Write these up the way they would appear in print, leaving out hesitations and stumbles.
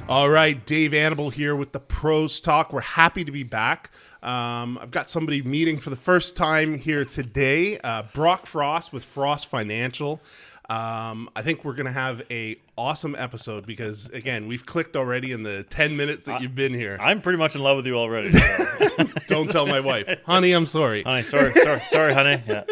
All right, Dave Annable here with the Pros Talk. We're happy to be back. I've got somebody meeting for the first time here today, Brock Frost with Frost Financial. I think we're going to have a awesome episode because, again, we've clicked already in the 10 minutes that you've been here. I'm pretty much in love with you already. So. Don't tell my wife. Honey, I'm sorry. Honey, sorry, honey. Yeah.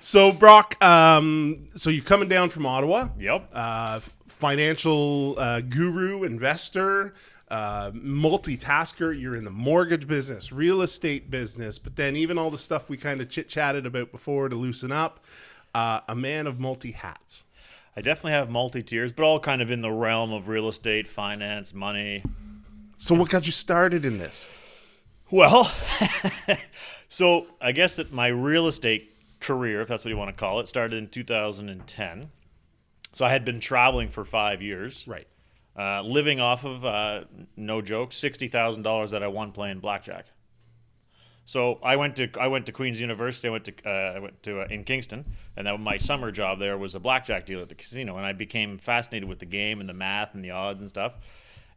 So, Brock, so you're coming down from Ottawa. Yep. Financial guru, investor, multitasker. You're in the mortgage business, real estate business, but then even all the stuff we kind of chit-chatted about before to loosen up. A man of multi-hats. I definitely have multi-tiers, but all kind of in the realm of real estate, finance, money. So what got you started in this? Well, so I guess that my real estate career, if that's what you want to call it, started in 2010. So I had been traveling for 5 years. Right. Living off of, no joke, $60,000 that I won playing blackjack. So I went to Queen's University. I went to in Kingston, and that my summer job there was a blackjack dealer at the casino. And I became fascinated with the game and the math and the odds and stuff.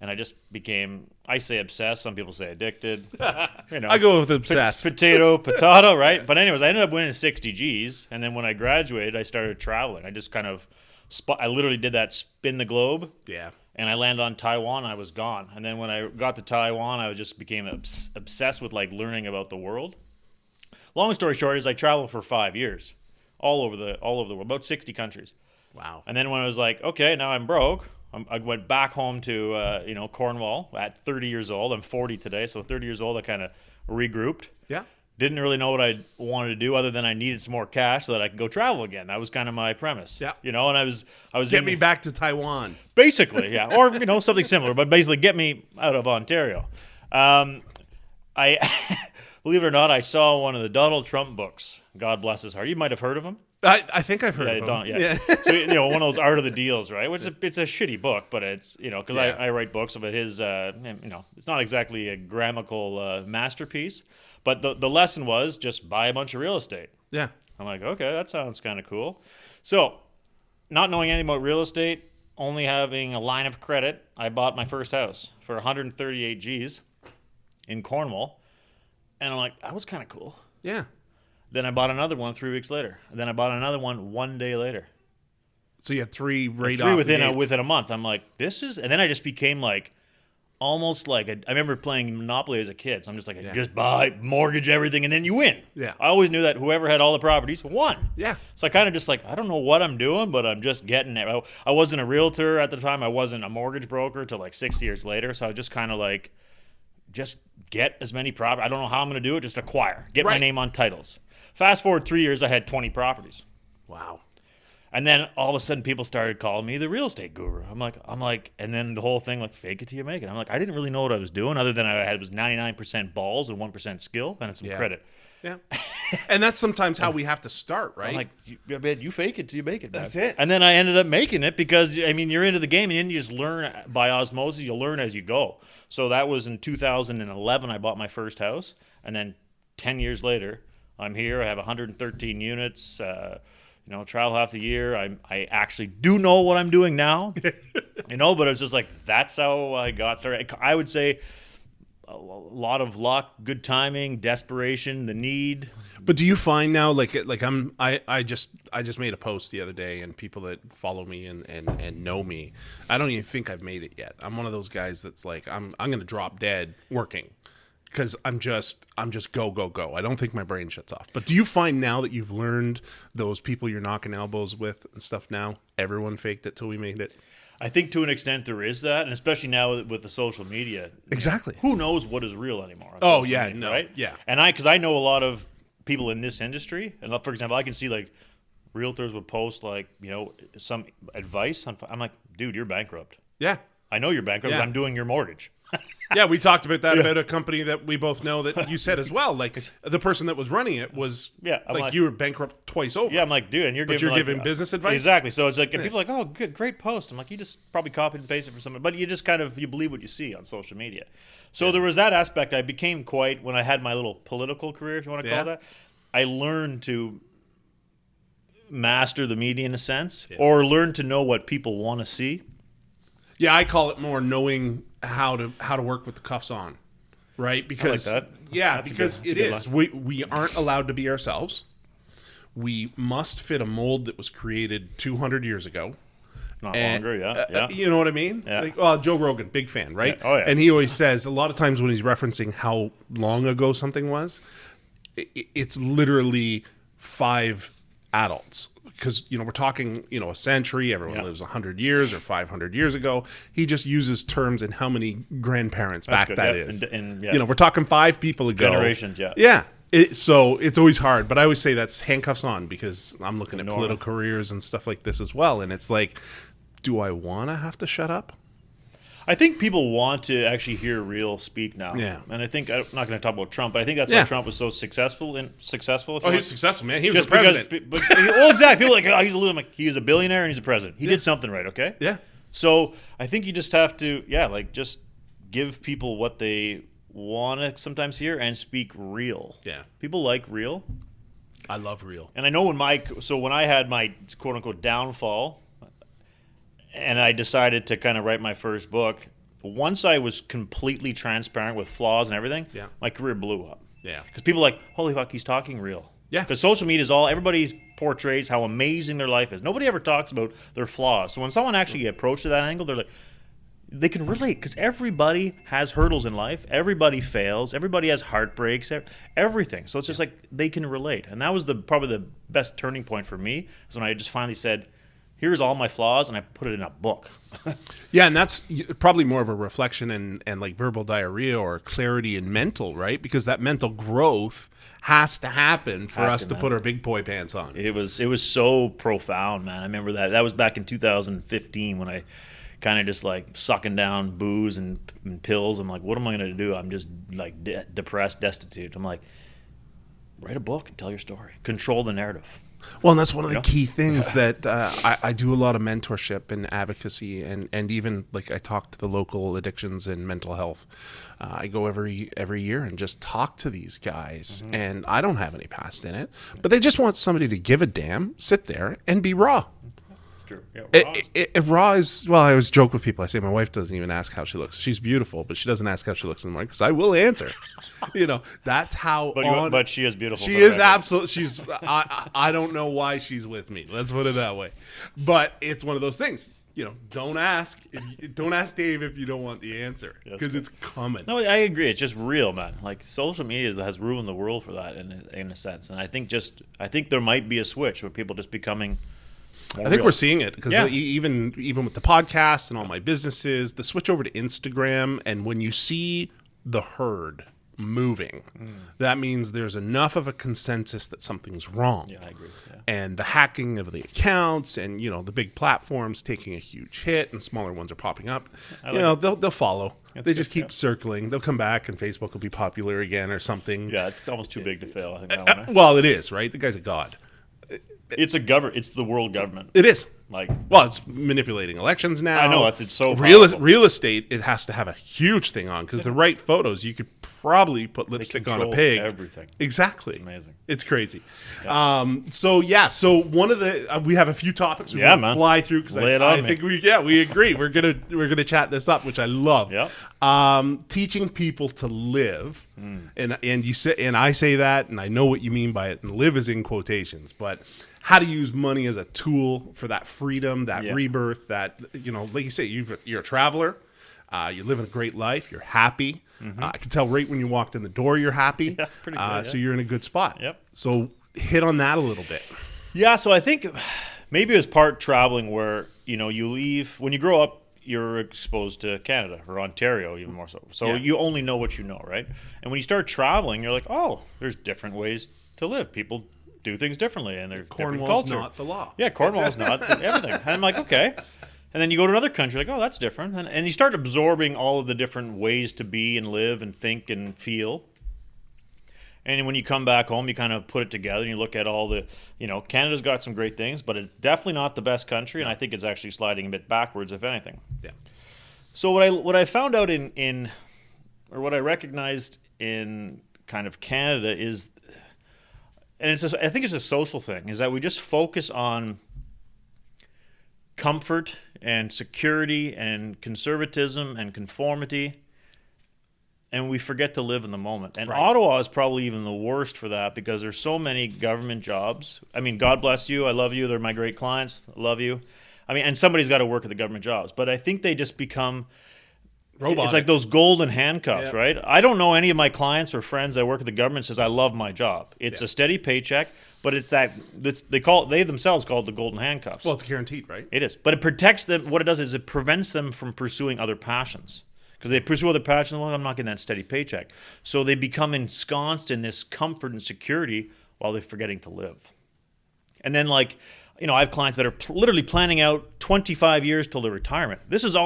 And I just became, I say obsessed. Some people say addicted. I go with obsessed. Potato, right? But anyways, I ended up winning 60 G's. And then when I graduated, I started traveling. I just kind of, I literally did that spin the globe. Yeah. And I landed on Taiwan, and I was gone. And then when I got to Taiwan, I just became obsessed with like learning about the world. Long story short is I traveled for 5 years, all over the world, about 60 countries. Wow. And then when I was like, okay, now I'm broke, I went back home to Cornwall at 30 years old. I'm 40 today, so 30 years old. I kind of regrouped. Yeah. Didn't really know what I wanted to do other than I needed some more cash so that I could go travel again. That was kind of my premise. Yeah. And I was Get me back to Taiwan. Basically, yeah. Or, something similar, but basically get me out of Ontario. I believe it or not, I saw one of the Donald Trump books. God bless his heart. You might have heard of him. I think I've heard of him. Yeah. So, one of those Art of the Deals, right? Which it's a shitty book, but it's, because I write books about his, it's not exactly a grammatical masterpiece. But the lesson was just buy a bunch of real estate. Yeah. I'm like, okay, that sounds kind of cool. So, not knowing anything about real estate, only having a line of credit, I bought my first house for 138 G's in Cornwall. And I'm like, that was kind of cool. Yeah. Then I bought another one 3 weeks later. And then I bought another one 1 day later. So you had three within a month. I'm like, this is... And then I just became like... Almost like I remember playing Monopoly as a kid, so I'm just like, just buy, mortgage everything, and then you win. Yeah. I always knew that whoever had all the properties won. Yeah. So I kind of just like, I don't know what I'm doing, but I'm just getting it. I wasn't a realtor at the time. I wasn't a mortgage broker till like 6 years later. So I was just kind of like, just get as many properties. I don't know how I'm going to do it. Just acquire. Get my name on titles. Fast forward 3 years, I had 20 properties. Wow. And then all of a sudden, people started calling me the real estate guru. I'm like, and then the whole thing, like, fake it till you make it. I'm like, I didn't really know what I was doing, other than I had was 99% balls and 1% skill and some credit. Yeah, and that's sometimes how we have to start, right? I'm like, you fake it till you make it. That's it. And then I ended up making it because you're into the game, and then you just learn by osmosis. You learn as you go. So that was in 2011. I bought my first house, and then 10 years later, I'm here. I have 113 units. Travel half the year. I actually do know what I'm doing now, but it's just like, that's how I got started. I would say a lot of luck, good timing, desperation, the need. But do you find now, I just made a post the other day, and people that follow me and know me, I don't even think I've made it yet. I'm one of those guys that's like, I'm going to drop dead working. Because I'm just go. I don't think my brain shuts off. But do you find now that you've learned those people you're knocking elbows with and stuff now, everyone faked it till we made it? I think to an extent there is that, and especially now with the social media. Exactly. Who knows what is on media, no. Right? Yeah. And because I know a lot of people in this industry, and for example, I can see like realtors would post like, some advice. I'm like, dude, you're bankrupt. Yeah. I know you're bankrupt. Yeah. I'm doing your mortgage. Yeah, we talked about that about a company that we both know that you said as well. Like the person that was running it was like you were bankrupt twice over. Yeah, I'm like, dude, and you're giving business advice. Exactly. So it's like, and people are like, oh, good, great post. I'm like, you just probably copied and pasted for someone, but you just kind of you believe what you see on social media. So there was that aspect. I became quite when I had my little political career, if you want to call it that. I learned to master the media in a sense, or learn to know what people want to see. Yeah, I call it more knowing how to work with the cuffs on, right? Because that. yeah, That's because a good is we aren't allowed to be ourselves. We must fit a mold that was created 200 years ago. Not longer, yeah. You know what I mean? Yeah. Like, well, Joe Rogan, big fan, right? Yeah. Oh, yeah. And he always says, a lot of times when he's referencing how long ago something was, it's literally 5 adults. Because, we're talking, a century, everyone lives 100 years or 500 years ago. He just uses terms and how many grandparents back good, that yeah. is. And We're talking 5 people ago. Generations, yeah. Yeah. So it's always hard, but I always say that's handcuffs on because I'm looking at political careers and stuff like this as well. And it's like, do I want to have to shut up? I think people want to actually hear real speak now. Yeah. And I think, I'm not going to talk about Trump, but I think that's why Trump was so successful. Oh, he's successful, man. He was just the president. Exactly. People are like, oh, he's a little, like, he's a billionaire and he's a president. He did something right, okay? Yeah. So I think you just have to, just give people what they want to sometimes hear and speak real. Yeah. People like real. I love real. And I know when I had my quote unquote downfall and I decided to kind of write my first book, once I was completely transparent with flaws and everything, my career blew up. Yeah. Because people are like, holy fuck, he's talking real. Yeah. Because social media is everybody portrays how amazing their life is. Nobody ever talks about their flaws. So when someone actually approaches that angle, they're like, they can relate because everybody has hurdles in life. Everybody fails. Everybody has heartbreaks. Everything. So it's just like they can relate, and that was probably the best turning point for me. Is when I just finally said, "Here's all my flaws," and I put it in a book. Yeah, and that's probably more of a reflection and like verbal diarrhea or clarity in mental, right? Because that mental growth has to happen for us to put our big boy pants on. It was so profound, man. I remember that. That was back in 2015 when I kind of just like sucking down booze and pills. I'm like, what am I going to do? I'm just like depressed, destitute. I'm like, write a book and tell your story. Control the narrative. Well, and that's one of the key things that I do a lot of mentorship and advocacy, and even like I talk to the local addictions and mental health. I go every year and just talk to these guys, and I don't have any past in it, but they just want somebody to give a damn, sit there, and be raw. Yeah, raw is, well, I always joke with people. I say my wife doesn't even ask how she looks. She's beautiful, but she doesn't ask how she looks in the morning because I will answer. That's how. But she is beautiful. She is absolutely. She's. I don't know why she's with me. Let's put it that way. But it's one of those things. Don't ask. Don't ask Dave if you don't want the answer because it's coming. No, I agree. It's just real, man. Like social media has ruined the world for that in a sense, and I think there might be a switch where people just becoming. I think we're seeing it because even with the podcast and all my businesses, the switch over to Instagram, and when you see the herd moving, that means there's enough of a consensus that something's wrong. Yeah, I agree. Yeah. And the hacking of the accounts and the big platforms taking a huge hit and smaller ones are popping up. They'll follow. They just keep circling. They'll come back and Facebook will be popular again or something. Yeah, it's almost too big to fail. I think that one. Well, it is, right? The guy's a god. It's the world government. It is. Well, it's manipulating elections now. I know it's so real estate. It has to have a huge thing on because the right photos, you could probably put lipstick on a pig. Everything. Exactly. It's amazing. It's crazy. Yeah. So one of the we have a few topics we're gonna fly through because I think we agree. We're gonna chat this up, which I love. Yeah. Teaching people to live, and you say, and I say that, and I know what you mean by it. And live is in quotations, but how to use money as a tool for that freedom, that rebirth, that, like you say, you're a traveler, you're living a great life, you're happy. I can tell right when you walked in the door you're happy. Yeah, pretty good, So you're in a good spot. Yep. So hit on that a little bit. Yeah, so I think maybe it was part traveling where, you leave, when you grow up, you're exposed to Canada or Ontario even more so. So you only know what you know, right? And when you start traveling, you're like, oh, there's different ways to live. People do things differently, and there's different Cornwall's culture. not the law. Yeah, Cornwall's not everything. And I'm like, okay. And then you go to another country, like, oh, that's different. And you start absorbing all of the different ways to be and live and think and feel. And when you come back home, you kind of put it together and you look at all the, Canada's got some great things, but it's definitely not the best country, and I think it's actually sliding a bit backwards, if anything. Yeah. So what I found out or what I recognized in kind of Canada is, and I think it's a social thing, is that we just focus on comfort and security and conservatism and conformity, and we forget to live in the moment. And Ottawa is probably even the worst for that because there's so many government jobs. I mean, God bless you. I love you. They're my great clients. I love you. I mean, and somebody's got to work at the government jobs. But I think they just become robotic. It's like those golden handcuffs, right? I don't know any of my clients or friends that work at the government says, I love my job. It's a steady paycheck, but it's that they themselves call it the golden handcuffs. Well, it's guaranteed, right? It is. But it protects them. What it does is it prevents them from pursuing other passions. Because they pursue other passions, well, I'm not getting that steady paycheck. So they become ensconced in this comfort and security while they're forgetting to live. And then, like, you know, I have clients that are literally planning out 25 years till their retirement. This is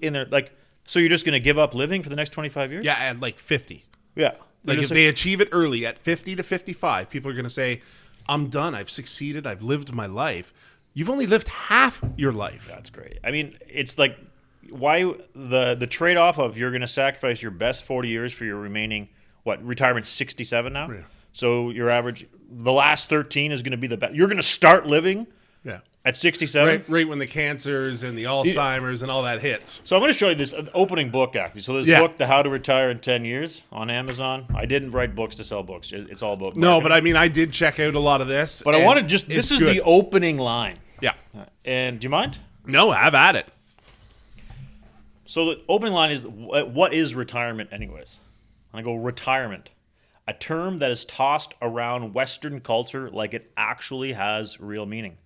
in their, like, so you're just going to give up living for the next 25 years? Yeah, at like 50. Yeah. Like if they achieve it early at 50 to 55, people are going to say, I'm done. I've succeeded. I've lived my life. You've only lived half your life. That's great. I mean, it's like, why the trade-off of you're going to sacrifice your best 40 years for your remaining, retirement's 67 now? Yeah. So your average, the last 13 is going to be the best. You're going to start living at 67? Right when the cancers and the Alzheimer's and all that hits. So I'm going to show you this opening book, actually. So this book, The How to Retire in 10 Years on Amazon. I didn't write books to sell books. It's all about marketing. No, but I mean, I did check out a lot of this. But I wanted this is good. The opening line. Yeah. And do you mind? No, have at it. So the opening line is, what is retirement anyways? And I go, retirement, a term that is tossed around Western culture like it actually has real meaning.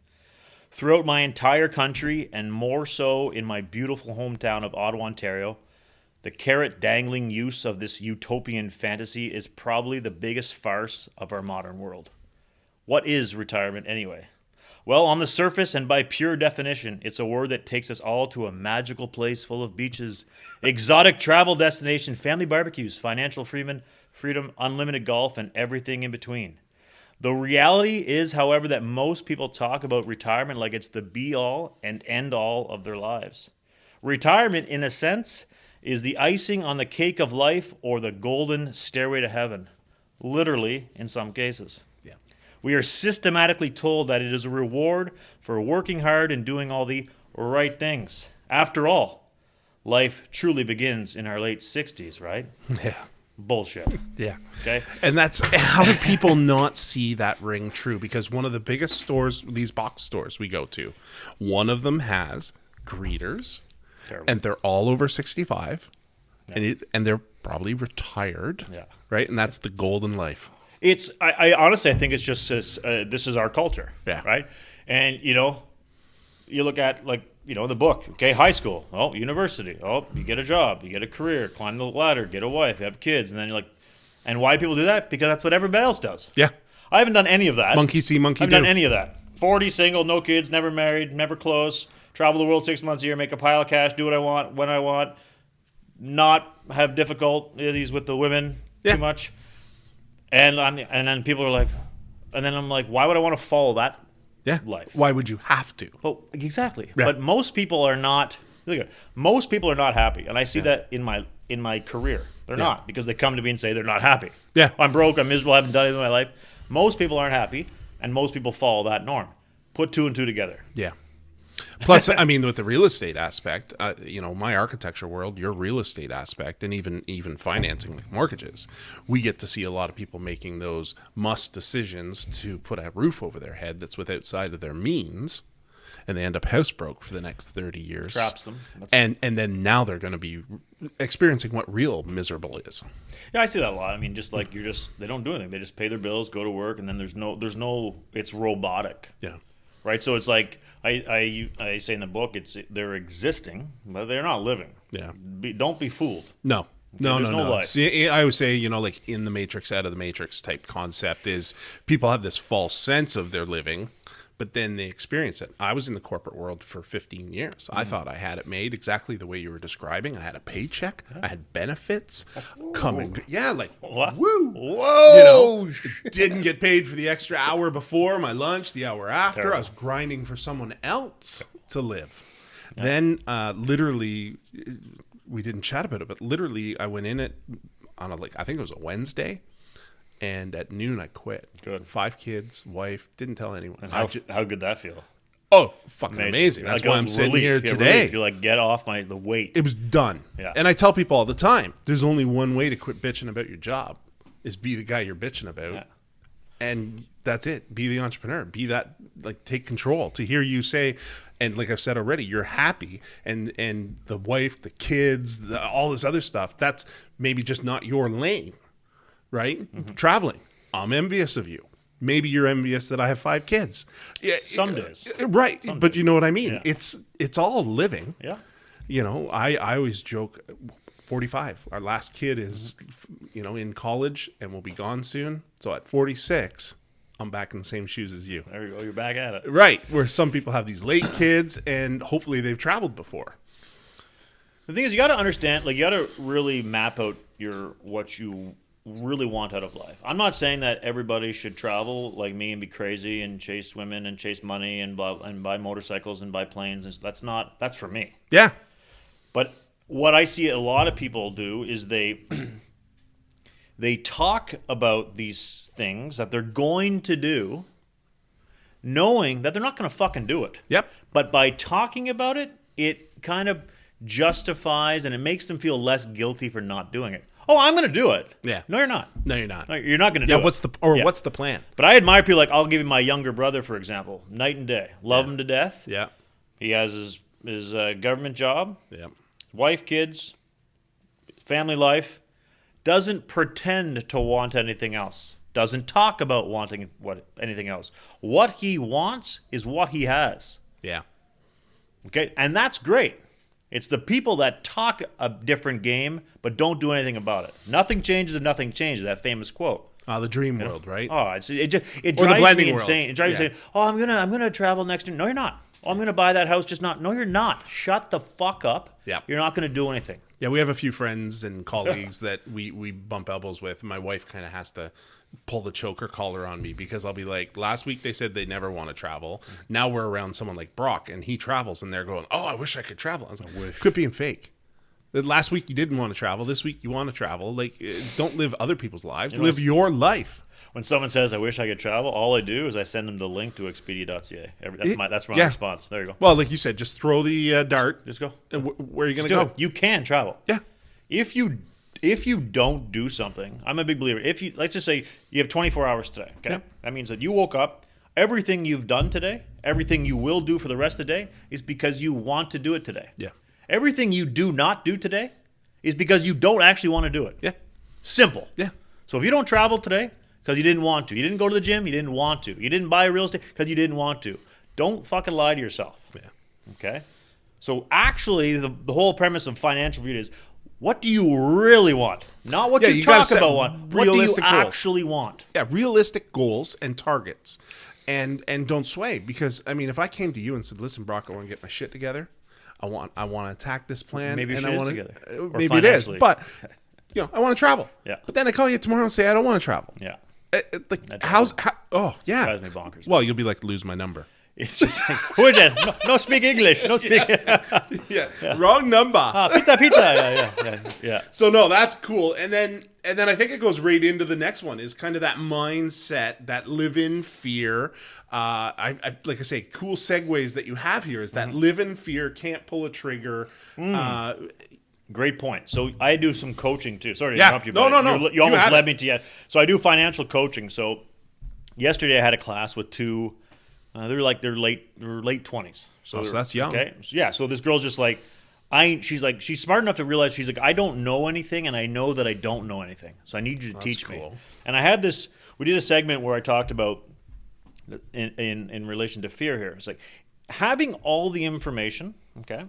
Throughout my entire country, and more so in my beautiful hometown of Ottawa, Ontario, the carrot-dangling use of this utopian fantasy is probably the biggest farce of our modern world. What is retirement anyway? Well, on the surface and by pure definition, it's a word that takes us all to a magical place full of beaches, exotic travel destination, family barbecues, financial freedom, unlimited golf, and everything in between. The reality is, however, that most people talk about retirement like it's the be-all and end-all of their lives. Retirement, in a sense, is the icing on the cake of life or the golden stairway to heaven, literally in some cases. We are systematically told that it is a reward for working hard and doing all the right things. After all, life truly begins in our late 60s, right? Yeah. Bullshit. Yeah. Okay. And that's how do people not see that ring true? Because one of the biggest stores, these box stores we go to, one of them has greeters. Terrible. And they're all over 65, and they're probably retired. Yeah. Right. And that's the golden life. I honestly, I think it's just this is our culture, right? And, you know, you look at, like, you know, in the book, okay, high school, university, you get a job, you get a career, climb the ladder, get a wife, have kids, and then you're like, and why do people do that? Because that's what everybody else does. Yeah. I haven't done any of that. Monkey see, monkey do. I haven't done any of that. 40, single, no kids, never married, never close, travel the world 6 months a year, make a pile of cash, do what I want, when I want, not have difficulties with the women too much. And then people are like, and then I'm like, why would I want to follow that life? Why would you have to? Well, exactly. Yeah. But most people are not. Most people are not happy, and I see that in my career. They're not, because they come to me and say they're not happy. Yeah, I'm broke. I'm miserable. I haven't done anything in my life. Most people aren't happy, and most people follow that norm. Put two and two together. Yeah. Plus, I mean, with the real estate aspect, you know, my architecture world, your real estate aspect, and even financing like mortgages, we get to see a lot of people making those must decisions to put a roof over their head that's outside of their means, and they end up housebroke for the next 30 years. Traps them. And then now they're going to be experiencing what real miserable is. Yeah, I see that a lot. I mean, just like they don't do anything. They just pay their bills, go to work, and then there's no, it's robotic. Yeah. Right, so it's like I say in the book, they're existing, but they're not living. Yeah, don't be fooled. No. No. Life. See, I would say, you know, like in the Matrix, out of the Matrix type concept is people have this false sense of their living, but then they experience it. I was in the corporate world for 15 years. I thought I had it made exactly the way you were describing. I had a paycheck. I had benefits coming. Yeah, like, woo. Whoa. You know, didn't get paid for the extra hour before my lunch, the hour after. Terrible. I was grinding for someone else to live. Yeah. Then literally, we didn't chat about it, but literally I went in it on I think it was a Wednesday. And at noon, I quit. Good. 5 kids, wife, didn't tell anyone. And how good that feel? Oh, fucking amazing. That's like why I'm sitting here today. Relief. You're like, get off the weight. It was done. Yeah. And I tell people all the time, there's only one way to quit bitching about your job, is be the guy you're bitching about. Yeah. And that's it. Be the entrepreneur. Be that, like, take control. To hear you say, and like I've said already, you're happy, and the wife, the kids, all this other stuff, that's maybe just not your lane, right? Mm-hmm. Traveling. I'm envious of you. Maybe you're envious that I have 5 kids. Yeah, some days. Right. Some but days. you know what I mean? Yeah. It's all living. Yeah. You know, I always joke, 45. Our last kid is, in college and will be gone soon. So at 46, I'm back in the same shoes as you. There you go. You're back at it. Right. Where some people have these late kids and hopefully they've traveled before. The thing is, you got to understand, like, you got to really map out what you really want out of life. I'm not saying that everybody should travel like me and be crazy and chase women and chase money and buy motorcycles and buy planes. And that's for me. Yeah. But what I see a lot of people do is they talk about these things that they're going to do, knowing that they're not going to fucking do it. Yep. But by talking about it, it kind of justifies and it makes them feel less guilty for not doing it. Oh, I'm going to do it. Yeah. No, you're not. No, you're not. No, you're not going to do it. What's the plan? But I admire people like, I'll give you my younger brother, for example, night and day. Love him to death. Yeah. He has his government job. Yeah. Wife, kids, family life. Doesn't pretend to want anything else. Doesn't talk about wanting anything else. What he wants is what he has. Yeah. Okay? And that's great. It's the people that talk a different game but don't do anything about it. Nothing changes if nothing changes, that famous quote. The dream world, right? Oh, it Or drives the blending me world. insane. It drives me insane. Oh, I'm gonna travel next year. No, you're not. Oh, I'm gonna buy that house. Just not. No, you're not. Shut the fuck up. Yeah. You're not gonna do anything. Yeah, we have a few friends and colleagues that we bump elbows with. My wife kind of has to pull the choker collar on me because I'll be like, last week they said they never want to travel. Now we're around someone like Brock and he travels and they're going, oh, I wish I could travel. I was like, quit being fake. Last week you didn't want to travel. This week you want to travel. Like, don't live other people's lives. Live your life. When someone says, I wish I could travel, all I do is I send them the link to Expedia.ca. That's my response. There you go. Well, like you said, just throw the dart. Just go. And where are you going to do go? it. You can travel. Yeah. If you don't do something, I'm a big believer. Let's just say you have 24 hours today. Okay. Yeah. That means that you woke up, everything you've done today, everything you will do for the rest of the day is because you want to do it today. Yeah. Everything you do not do today is because you don't actually want to do it. Yeah. Simple. Yeah. So if you don't travel today because you didn't want to, you didn't go to the gym, you didn't want to, you didn't buy real estate because you didn't want to, don't fucking lie to yourself. Yeah. Okay? So actually, the whole premise of financial freedom is, what do you really want? Not what you talk about want. What do you actually want? Yeah, realistic goals and targets. And don't sway. Because, I mean, if I came to you and said, listen, Brock, I want to get my shit together. I want to attack this plan. Maybe your shit is together. Maybe it is. But, I want to travel. Yeah. But then I call you tomorrow and say, I don't want to travel. Yeah. Yeah. Drives me bonkers. Well, you'll be like, lose my number. It's just like, who is that? No speak English. No speak. Yeah. Wrong number. Pizza. Yeah. So no, that's cool. And then I think it goes right into the next one is kind of that mindset, that live in fear. I like I say, cool segues that you have here is that live in fear, can't pull a trigger. Great point. So I do some coaching too. Sorry to Yeah. interrupt you. No. You almost led me to yet. So I do financial coaching. So yesterday I had a class with two. They're late 20s. So that's young. Okay. Yeah. So this girl's just like, she's smart enough to realize she's like, I don't know anything, and I know that I don't know anything. So I need you to teach me. And I had this. We did a segment where I talked about in relation to fear here. It's like having all the information, okay,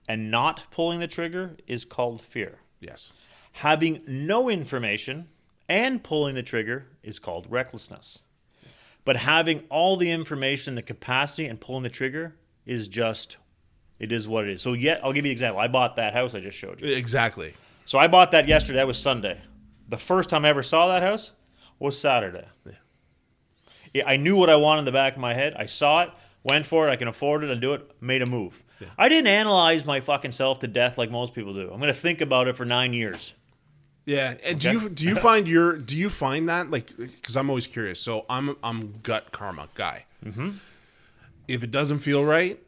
and not pulling the trigger is called fear. Yes. Having no information and pulling the trigger is called recklessness. But having all the information, the capacity, and pulling the trigger is it is what it is. So I'll give you an example. I bought that house I just showed you. Exactly. So I bought that yesterday. That was Sunday. The first time I ever saw that house was Saturday. Yeah, I knew what I wanted in the back of my head. I saw it, went for it. I can afford it. I do it. Made a move. Yeah. I didn't analyze my fucking self to death like most people do. I'm going to think about it for 9 years. Yeah, and okay. do you find that, like, because I'm always curious. So I'm gut karma guy. If it doesn't feel right,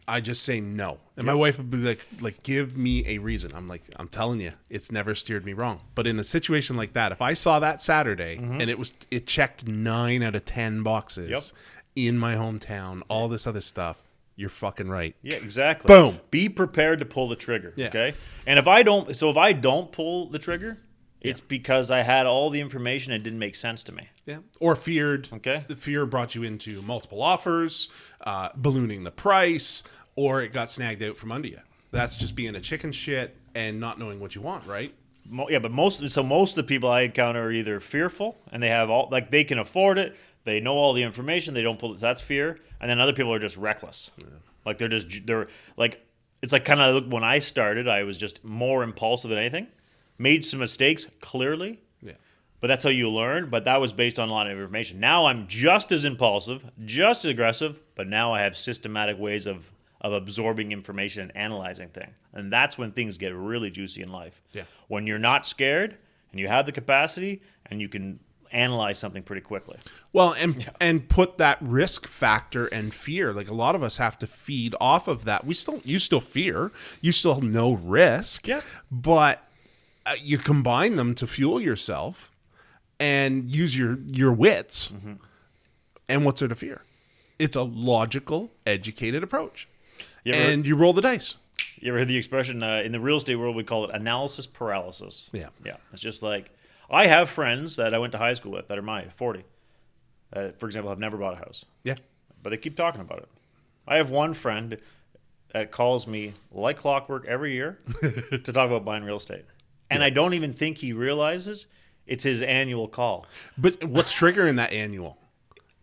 I just say no. And my wife would be like, give me a reason. I'm like, I'm telling you, it's never steered me wrong. But in a situation like that, if I saw that Saturday and it checked 9 out of 10 boxes in my hometown, all this other stuff, you're fucking right. Yeah, exactly. Boom. Be prepared to pull the trigger. Yeah. Okay. And if I don't pull the trigger, it's because I had all the information and it didn't make sense to me. Yeah. Or feared. Okay. The fear brought you into multiple offers, ballooning the price, or it got snagged out from under you. That's just being a chicken shit and not knowing what you want, right? But most of the people I encounter are either fearful and they have they can afford it, they know all the information, they don't pull it. That's fear. And then other people are just reckless. Yeah. Like they're like, it's like kind of when I started, I was just more impulsive than anything. Made some mistakes, clearly. Yeah. But that's how you learn. But that was based on a lot of information. Now I'm just as impulsive, just as aggressive, but now I have systematic ways of absorbing information and analyzing things. And that's when things get really juicy in life. Yeah. When you're not scared and you have the capacity and you can analyze something pretty quickly. Well, and put that risk factor and fear. Like a lot of us have to feed off of that. You still fear. You still know risk. Yeah. But you combine them to fuel yourself and use your wits. Mm-hmm. And what's there to fear? It's a logical, educated approach. You roll the dice. You ever heard the expression, in the real estate world, we call it analysis paralysis? Yeah. Yeah. It's just like, I have friends that I went to high school with that are my 40. For example, have never bought a house. Yeah. But they keep talking about it. I have one friend that calls me like clockwork every year to talk about buying real estate. And I don't even think he realizes it's his annual call. But what's triggering that annual?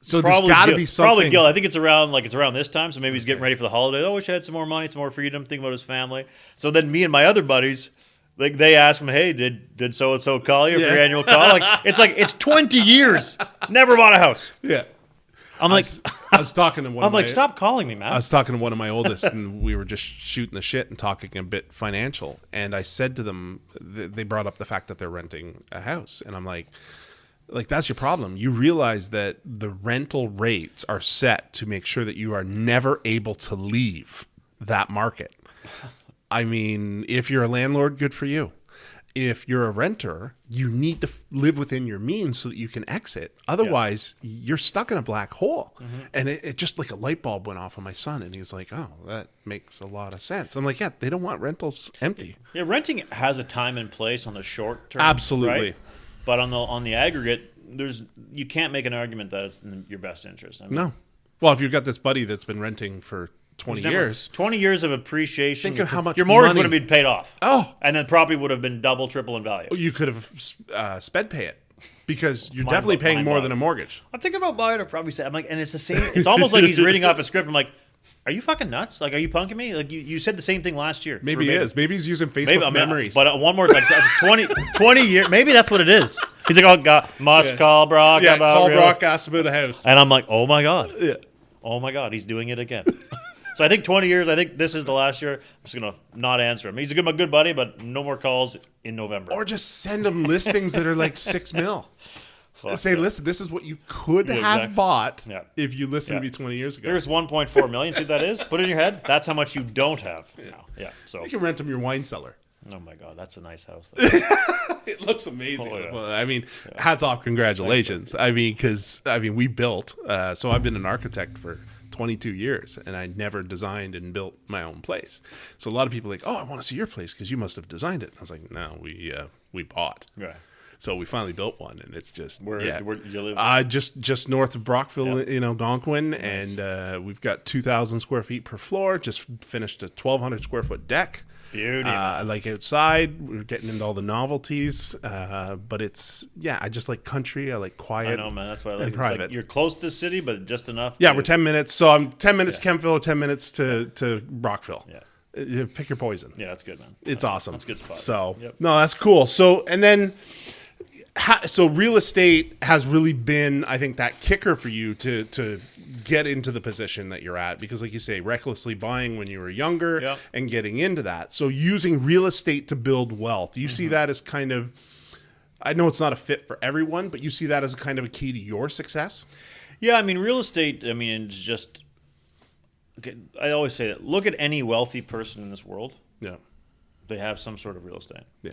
So there's got to be something. Probably guilt. I think it's around this time. So maybe he's getting ready for the holiday. Oh, I wish I had some more money, some more freedom, thinking about his family. So then me and my other buddies, they ask him, hey, did so and so call you for your annual call? It's 20 years, never bought a house. Yeah. I was talking to one. I'm like, stop calling me, man. I was talking to one of my oldest, and we were just shooting the shit and talking a bit financial. And I said to them, they brought up the fact that they're renting a house, and I'm like, that's your problem. You realize that the rental rates are set to make sure that you are never able to leave that market. I mean, if you're a landlord, good for you. If you're a renter, you need to live within your means so that you can exit. Otherwise, you're stuck in a black hole. Mm-hmm. And it just like a light bulb went off on my son. And he's like, oh, that makes a lot of sense. I'm like, yeah, they don't want rentals empty. Yeah, renting has a time and place on the short term. Absolutely. Right? But on the aggregate, you can't make an argument that it's in your best interest. No. Well, if you've got this buddy that's been renting for 20 years. 20 years of appreciation. Think of how much your mortgage would have been paid off. Oh. And then property would have been double, triple in value. You could have sped pay it because you're definitely paying more than a mortgage. I'm thinking about buying a property. I'm like, and it's the same. It's almost like he's reading off a script. I'm like, are you fucking nuts? Like, are you punking me? Like, you said the same thing last year. Maybe he is. Maybe he's using Facebook memories. But one more, like 20 years. Maybe that's what it is. He's like, oh, God, call Brock. Yeah, call Brock, ask about a house. And I'm like, oh, my God. Yeah. Oh, my God, he's doing it again. So I think 20 years, I think this is the last year. I'm just going to not answer him. He's a good buddy, but no more calls in November. Or just send him listings that are like $6 million. Say, listen, this is what you could have bought if you listened to me 20 years ago. Here's 1.4 million. See what that is? Put it in your head. That's how much you don't have now. Yeah. So you can rent him your wine cellar. Oh my God, that's a nice house. It looks amazing. Oh, yeah. Well, I mean, hats off, congratulations. I mean, because we built. So I've been an architect for 22 years, and I never designed and built my own place. So a lot of people are like, oh, I want to see your place because you must have designed it. And I was like, no, we bought. Right. So we finally built one, and it's just where you live? Just north of Brockville, Donquin, nice. And we've got 2,000 square feet per floor. Just finished a 1,200 square foot deck. Beauty. Like outside, we're getting into all the novelties, but I just like country. I like quiet. I know, man. That's why I like it. Private. Like you're close to the city, but just enough. Yeah, we're 10 minutes. So I'm 10 minutes to Kempville, 10 minutes to Brockville. Yeah. Pick your poison. Yeah, that's good, man. It's awesome. That's a good spot. So, no, that's cool. So, and then, so real estate has really been, I think, that kicker for you to get into the position that you're at, because like you say, recklessly buying when you were younger and getting into that. So using real estate to build wealth, you see that as kind of, I know it's not a fit for everyone, but you see that as a kind of a key to your success? Yeah, I mean, real estate, it's just, okay, I always say that. Look at any wealthy person in this world. Yeah. They have some sort of real estate. Yeah.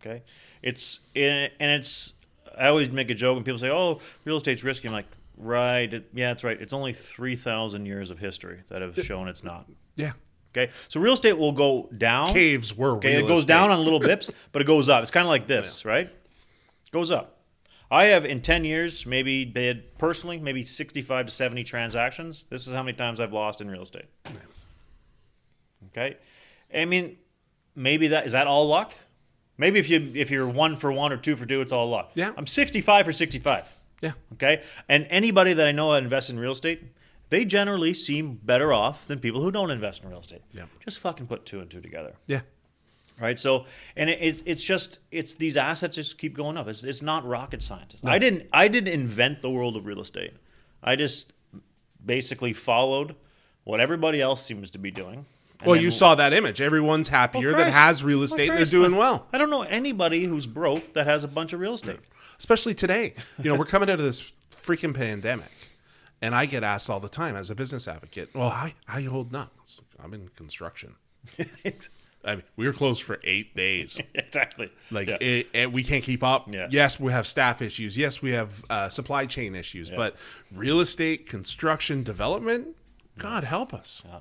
Okay, I always make a joke when people say, "Oh, real estate's risky." I'm like, right, yeah, that's right. It's only 3,000 years of history that have shown it's not. Yeah. Okay, so real estate will go down. Caves were okay. real It goes estate. down on little bips, but it goes up. It's kind of like this, right? It goes up. I have in 10 years maybe did personally maybe 65 to 70 transactions. This is how many times I've lost in real estate. Yeah. Okay, I mean, maybe is that all luck? Maybe if you're 1 for 1 or 2 for 2, it's all luck. Yeah. I'm 65 for 65. Yeah. Okay, and anybody that I know that invests in real estate, they generally seem better off than people who don't invest in real estate. Yeah. Just fucking put 2 and 2 together. Yeah. Right. So, and it's these assets just keep going up. It's not rocket science. No. I didn't invent the world of real estate. I just basically followed what everybody else seems to be doing. And Well, then- you saw that image. Everyone's happier that Christ. has real estate. They're Christ, doing man. well. I don't know anybody who's broke that has a bunch of real estate. Especially today. We're coming out of this freaking pandemic. And I get asked all the time as a business advocate, well, how you holding up? I'm in construction. I mean, we were closed for 8 days. Exactly. Like, Yeah. we can't keep up. Yeah. Yes, we have staff issues. Yes, we have supply chain issues. Yeah. But real estate, construction, development, God help us. Yeah.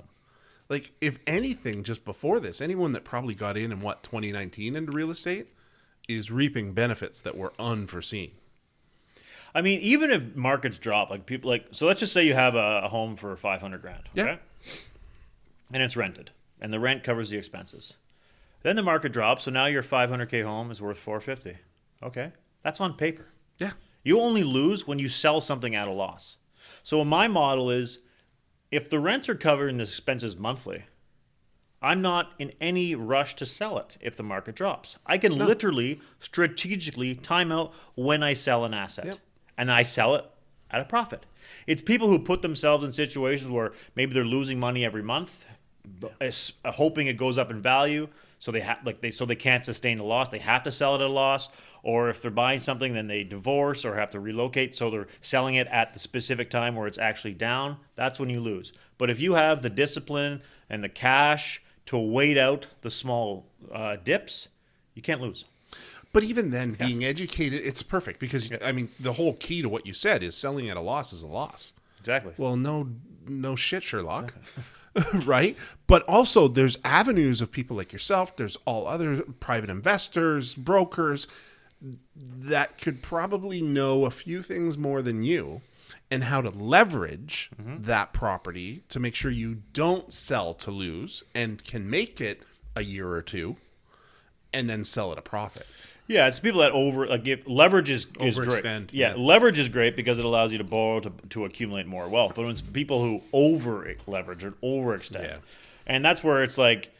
Like, if anything, just before this, anyone that probably got in 2019 into real estate is reaping benefits that were unforeseen. I mean, even if markets drop, like people so let's just say you have a home for $500,000, okay? Yeah. And it's rented, and the rent covers the expenses. Then the market drops, so now your $500K home is worth $450. Okay, that's on paper. Yeah. You only lose when you sell something at a loss. So my model is, if the rents are covering the expenses monthly, I'm not in any rush to sell it if the market drops. I can literally, strategically time out when I sell an asset. Yep. And I sell it at a profit. It's people who put themselves in situations where maybe they're losing money every month, hoping it goes up in value, so they can't sustain the loss. They have to sell it at a loss. Or if they're buying something, then they divorce or have to relocate, so they're selling it at the specific time where it's actually down. That's when you lose. But if you have the discipline and the cash to wait out the small dips, you can't lose. But even then, being educated, it's perfect because, I mean, the whole key to what you said is selling at a loss is a loss. Exactly. Well, no shit, Sherlock. Right? But also, there's avenues of people like yourself. There's all other private investors, brokers that could probably know a few things more than you and how to leverage that property to make sure you don't sell to lose and can make it a year or two and then sell at a profit. Yeah, it's people that leverage is great. Overextend, Yeah, yeah. leverage is great because it allows you to borrow to accumulate more wealth. But when it's people who over leverage or overextend, Yeah. and that's where it's like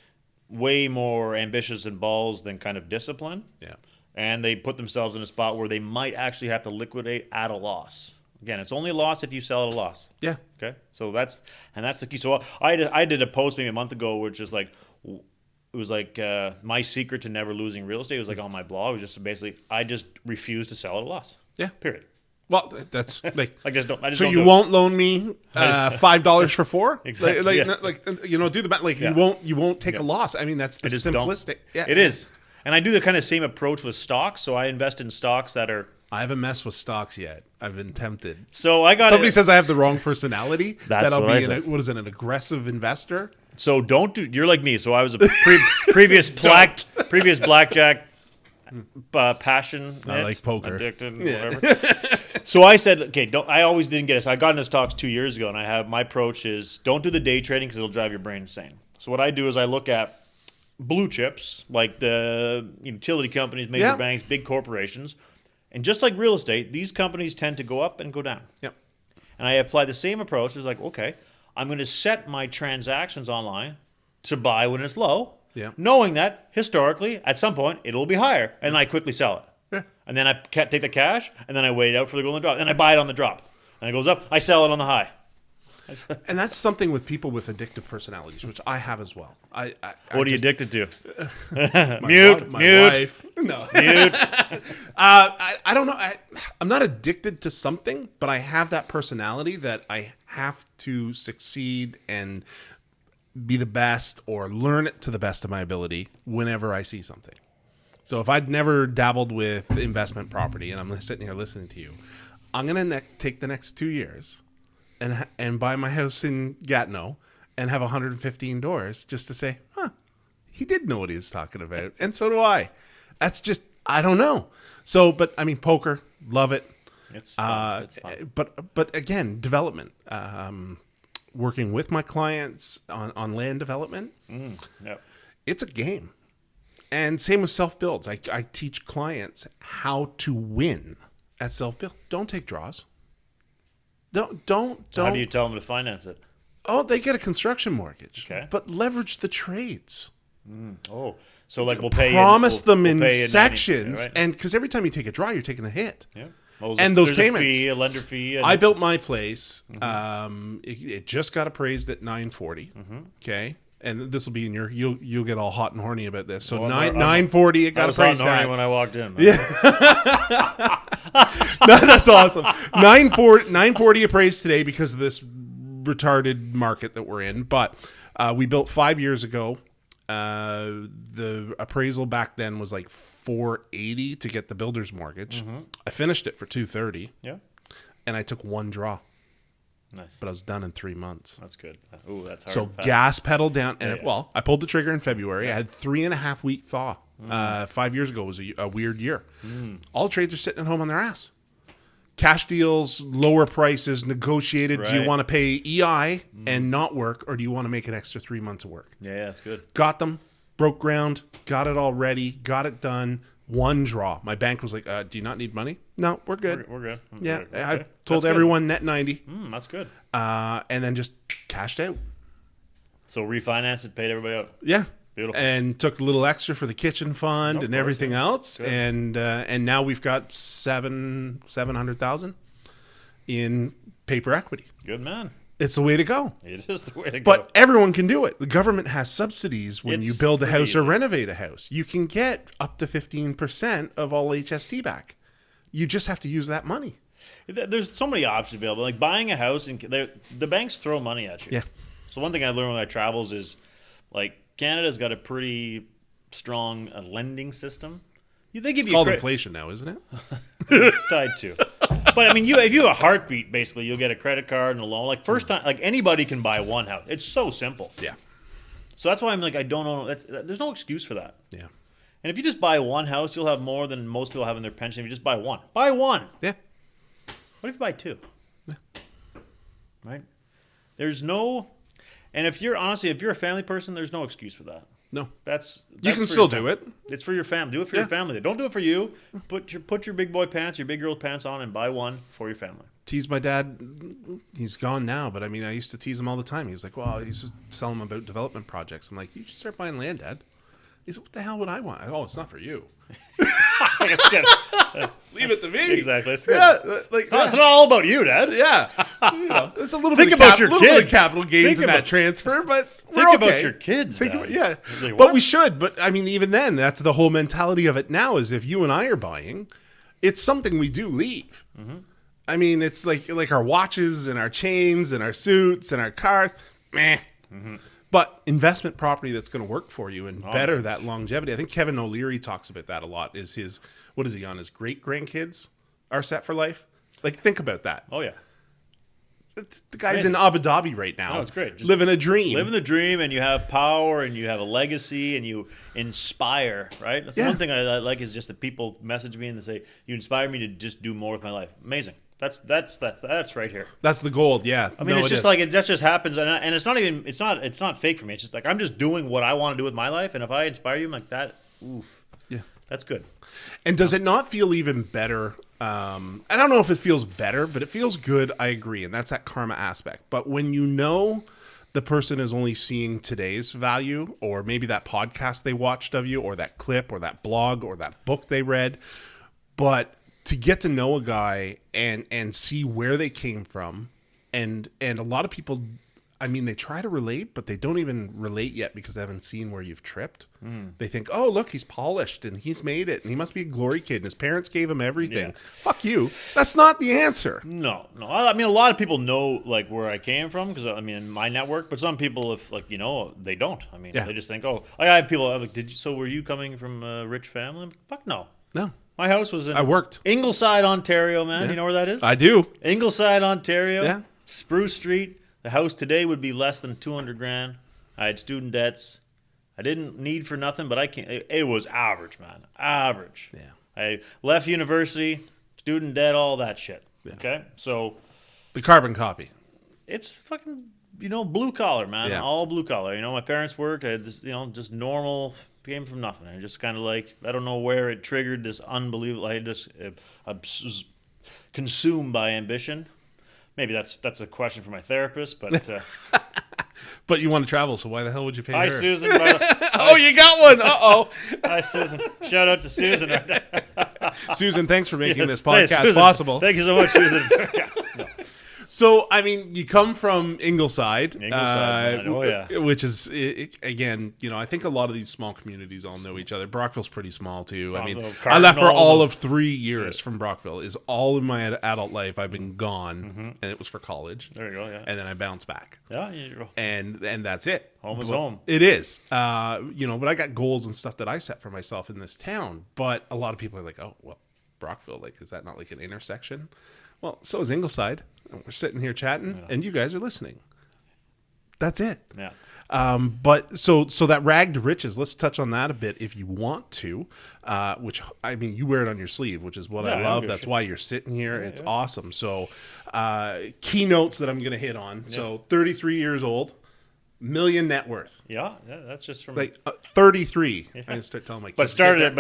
way more ambitious and balls than kind of discipline. Yeah. And they put themselves in a spot where they might actually have to liquidate at a loss. Again, it's only a loss if you sell at a loss. Yeah. Okay, so that's the key. So I did a post maybe a month ago, which is like, it was like my secret to never losing real estate. It was like on my blog. It was just basically I just refuse to sell at a loss. Yeah. Period. Well, that's like. I just don't So you do it. won't loan me $5 for 4? Exactly, yeah. Do the math. Like Yeah. you won't take a loss. I mean, that's the just don't. simplistic. Yeah, It is. And I do the kind of same approach with stocks. So I invest in stocks that are. I haven't messed with stocks yet. I've been tempted. So I got Somebody says I have the wrong personality. That's that I'll what I be said. what is it? An aggressive investor? So don't do. You're like me. So I was a previous blackjack passion. I like poker. Addicted. Whatever. So I said, okay, I always didn't get it. So I got into stocks 2 years ago, and my approach is don't do the day trading because it'll drive your brain insane. So what I do is I look at blue chips like the utility companies, major banks, big corporations, and just like real estate, these companies tend to go up and go down. Yep. And I apply the same approach. It's like, okay, I'm going to set my transactions online to buy when it's low, knowing that historically at some point it'll be higher, and I quickly sell it. Yeah. And then I take the cash, and then I wait out for the go on the drop. Then I buy it on the drop, and it goes up. I sell it on the high. And that's something with people with addictive personalities, which I have as well. What are you addicted to? Mute. My mute. wife. No. Mute. I don't know. I'm not addicted to something, but I have that personality that I have to succeed and be the best or learn it to the best of my ability whenever I see something. So if I'd never dabbled with investment property and I'm sitting here listening to you, I'm going to take the next 2 years and buy my house in Gatineau and have 115 doors just to say, he did know what he was talking about. And so do I. That's just, I don't know. So, but I mean, poker, love it. It's fun. It's fun. But again, development, working with my clients on land development. Yep. It's a game. And same with self-builds. I teach clients how to win at self-build. Don't take draws. Don't. So how do you tell them to finance it? Oh, they get a construction mortgage. Okay. But leverage the trades. Oh, so like we'll pay. Promise them in pay sections, right? And because every time you take a draw, you're taking a hit. Yeah. And those there's payments. a fee, a lender fee. I built my place. It just got appraised at $940. Okay. And this will be in your. You'll get all hot and horny about this. So $940. It got appraised at. When I walked in. Yeah. That's awesome. $940 appraised today because of this retarded market that we're in. But we built 5 years ago. The appraisal back then was like $480 to get the builder's mortgage. I finished it for $230. Yeah. And I took one draw. Nice. But I was done in 3 months. That's good. Ooh, that's hard. So gas pedal down. And I pulled the trigger in February. Yeah. I had 3.5 week thaw. 5 years ago was a weird year. All trades are sitting at home on their ass. Cash deals, lower prices, negotiated. Right. Do you want to pay EI and not work, or do you want to make an extra 3 months of work? Yeah, that's good. Got them, broke ground, got it all ready, got it done. One draw. My bank was like, do you not need money? No, we're good. We're good. Yeah, Okay. I've told everyone net 90. That's good. And then just cashed out. So refinanced it, paid everybody out. Yeah. Beautiful. And took a little extra for the kitchen fund and everything else. Good. And now we've got $700,000 in paper equity. Good man. It's the way to go. It is the way to go. But everyone can do it. The government has subsidies when you build a house or renovate a house. You can get up to 15% of all HST back. You just have to use that money. There's so many options available. Like buying a house, and the banks throw money at you. Yeah. So one thing I learned when I travels is, like, Canada's got a pretty strong lending system. It's called inflation now, isn't it? It's tied to. But I mean, if you have a heartbeat, basically, you'll get a credit card and a loan. Like first time, like anybody can buy one house. It's so simple. Yeah. So that's why I'm like, I don't know. There's no excuse for that. Yeah. And if you just buy one house, you'll have more than most people have in their pension. If you just buy one, buy one. Yeah. What if you buy two? Yeah. Right. There's no. And if you're a family person, there's no excuse for that. No. That's you can still do it. It's for your family. Do it for your family. Don't do it for you. Put your big boy pants, your big girl pants on, and buy one for your family. Tease my dad. He's gone now, but I mean, I used to tease him all the time. He was like, "Well, I used to tell him about development projects." I'm like, "You should start buying land, Dad." He said, "What the hell would I want?" Oh, it's not for you. Leave it to me. Exactly. It's good. Yeah, it's not all about you, Dad. Yeah. There's a little Think bit about your little bit kids. of capital gains in that transfer, but we're think okay. about your kids. Yeah, like, but we should. But I mean, even then, that's the whole mentality of it now. Is if you and I are buying, it's something we do leave. I mean, it's like our watches and our chains and our suits and our cars. Meh. But investment property that's going to work for you and better that longevity. I think Kevin O'Leary talks about that a lot. Is what is he on? His great grandkids are set for life. Like, think about that. Oh yeah. The guy's in Abu Dhabi right now. Oh, it's great. Just living a dream. Living the dream, and you have power, and you have a legacy, and you inspire. Right. That's one thing I like is just that people message me and they say, "You inspire me to just do more with my life." Amazing. That's right here. That's the gold. Yeah. I mean, it's just like that just happens, and it's not even it's not fake for me. It's just like I'm just doing what I want to do with my life, and if I inspire you, I'm like that. Oof. Yeah. That's good. And does it not feel even better? I don't know if it feels better, but it feels good. I agree, and that's that karma aspect. But when you know the person is only seeing today's value, or maybe that podcast they watched of you, or that clip, or that blog, or that book they read, but to get to know a guy and see where they came from, and a lot of people, I mean, they try to relate, but they don't even relate yet because they haven't seen where you've tripped. They think, oh, look, he's polished and he's made it and he must be a glory kid and his parents gave him everything. Yeah. Fuck you. That's not the answer. No. I mean, a lot of people know like where I came from because I mean my network, but some people, if like they don't. I mean, they just think, oh, I have people. I'm like, so were you coming from a rich family? I'm like, fuck no. No. My house was in I worked. Ingleside, Ontario, man. Yeah. You know where that is? I do. Ingleside, Ontario. Yeah. Spruce Street. The house today would be less than $200,000. I had student debts. I didn't need for nothing, but it was average, man. Average. Yeah. I left university, student debt, all that shit. Yeah. Okay? So The carbon copy. it's fucking, blue collar, man. Yeah. All blue collar. My parents worked. I had this, just normal, came from nothing. I just kind of like, I don't know where it triggered this unbelievable, I just consumed by ambition. Maybe that's a question for my therapist, but But you want to travel, so why the hell would you pay hi, her? Susan. Oh, you got one. Uh-oh. Hi, Susan. Shout out to Susan. Susan, thanks for making this Hey, podcast Susan. possible. Thank you so much, Susan. No. So, I mean, you come from Ingleside. Ingleside, man. Oh, yeah. Which is, again, I think a lot of these small communities all know each other. Brockville's pretty small, too. I mean, Brockville, I left for Cardinal. all of 3 years from Brockville. Is all in my adult life. I've been gone, and it was for college. There you go, yeah. And then I bounced back. Yeah, you And that's it. Home is home. It is. But I got goals and stuff that I set for myself in this town. But a lot of people are like, oh, well, Brockville, like, is that not like an intersection? Well, so is Ingleside. And we're sitting here chatting, and you guys are listening. That's it. Yeah. But so that rag to riches, let's touch on that a bit if you want to, which, I mean, you wear it on your sleeve, which is what I love. That's why you're sitting here. It's awesome. So keynotes that I'm going to hit on. Yeah. So 33 years old, million net worth. Yeah, that's just from... Like 33. Yeah. I start telling my kids. But started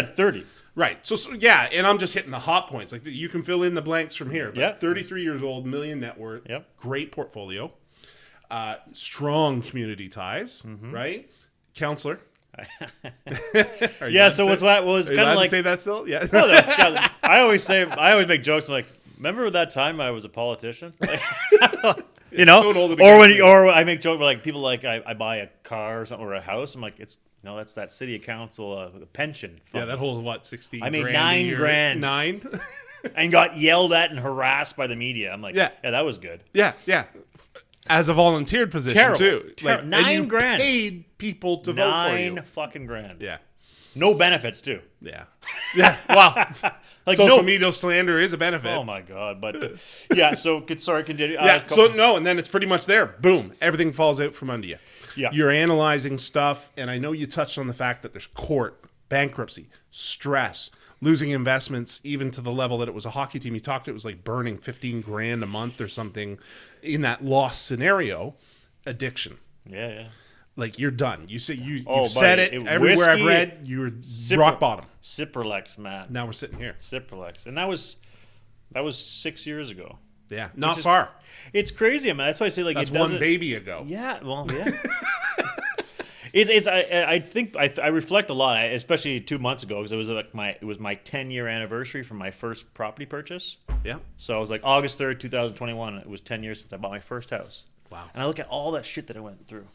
at 30. Right. So, yeah, and I'm just hitting the hot points. Like, you can fill in the blanks from here. But yeah. 33 years old, million net worth. Yep. Great portfolio. Strong community ties, right? Counselor. Yeah, so what was kind of like... say that still? Yeah. No, that's kind of, I always make jokes. I'm like, remember that time I was a politician? Like, Don't hold it or I make joke like people like I buy a car or something or a house. I'm like, that's that city council pension fund. Yeah, that whole 16. I made grand $9,000. 9. And got yelled at and harassed by the media. I'm like, yeah, that was good. Yeah. As a volunteered position Terrible. too. Terrible. Like, $9,000. Paid people to vote for you. $9,000. Yeah. No benefits too. Yeah. Well, like social media slander is a benefit. Oh my god! But yeah. So continue. Yeah. And then it's pretty much there. Boom. Everything falls out from under you. Yeah. You're analyzing stuff, and I know you touched on the fact that there's court, bankruptcy, stress, losing investments, even to the level that it was a hockey team. You talked, it was like burning $15,000 a month or something in that loss scenario. Addiction. Yeah. Like, you're done. You say you've buddy, said it everywhere I've read. You were rock bottom. Ciprolex, man. Now we're sitting here. Ciprolex, and that was 6 years ago. Yeah, not far. It's crazy, man. That's why I say like that's it doesn't, one baby ago. Yeah, well, yeah. I think I reflect a lot, especially 2 months ago, because it was my 10-year anniversary from my first property purchase. Yeah. So it was like August 3rd, 2021. It was 10 years since I bought my first house. Wow. And I look at all that shit that I went through.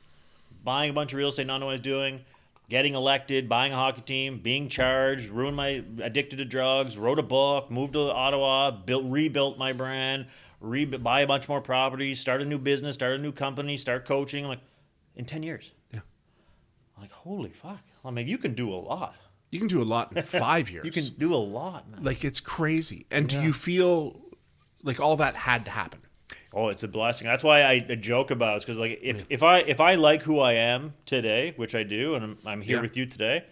Buying a bunch of real estate, not knowing what I was doing, getting elected, buying a hockey team, being charged, addicted to drugs, wrote a book, moved to Ottawa, rebuilt my brand, buy a bunch more properties, start a new business, start a new company, start coaching. I'm like, in 10 years. Yeah. I'm like, holy fuck. I mean, you can do a lot. You can do a lot in 5 years. You can do a lot, man. Like, it's crazy. And do you feel like all that had to happen? Oh, it's a blessing. That's why I joke about it, because like if I like who I am today, which I do, and I'm here with you today,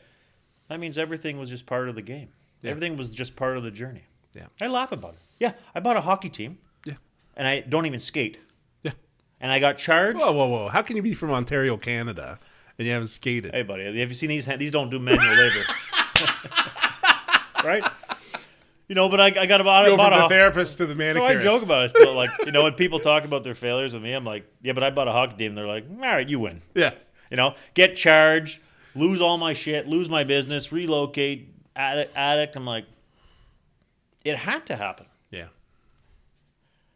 that means everything was just part of the game. Yeah. Everything was just part of the journey. Yeah, I laugh about it. Yeah, I bought a hockey team. Yeah, and I don't even skate. Yeah, and I got charged. Whoa! How can you be from Ontario, Canada, and you haven't skated? Hey, buddy, have you seen these? These don't do manual labor, right? But I got about the therapist to the manicurist. So I joke about it still. Like, when people talk about their failures with me, I'm like, yeah, but I bought a hockey team. They're like, all right, you win. Yeah. Get charged, lose all my shit, lose my business, relocate, addict. I'm like, it had to happen. Yeah.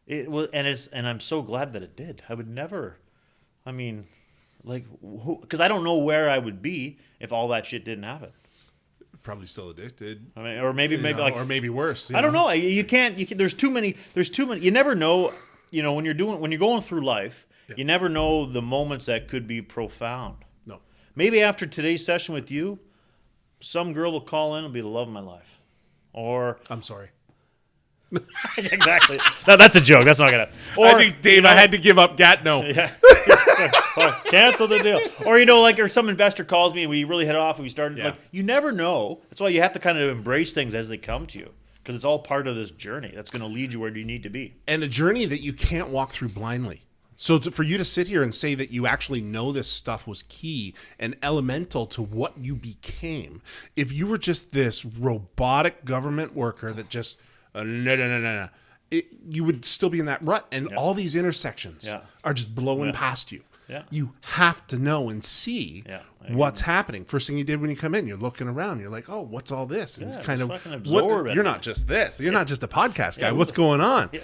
It was, and I'm so glad that it did. I would never, I mean, like, because I don't know where I would be if all that shit didn't happen. Probably still addicted. I mean, or maybe like, or maybe worse. I don't know. You can't. There's too many. You never know. You know, when you're going through life, you never know the moments that could be profound. No. Maybe after today's session with you, some girl will call in and be the love of my life. Or I'm sorry. Exactly. No, that's a joke. That's not gonna. Or, I think, Dave, I had to give up Gatineau. Yeah. Cancel the deal. Or or some investor calls me and we really hit off and we started. Yeah. Like, you never know. That's why you have to kind of embrace things as they come to you, because it's all part of this journey that's going to lead you where you need to be. And a journey that you can't walk through blindly. So for you to sit here and say that you actually know this stuff was key and elemental to what you became, if you were just this robotic government worker that just no, you would still be in that rut, and all these intersections are just blowing past you. Yeah. You have to know and see what's happening. First thing you did when you come in, you're looking around. You're like, oh, what's all this? And kind of, you're not just this. You're not just a podcast guy. What's going on? Yeah.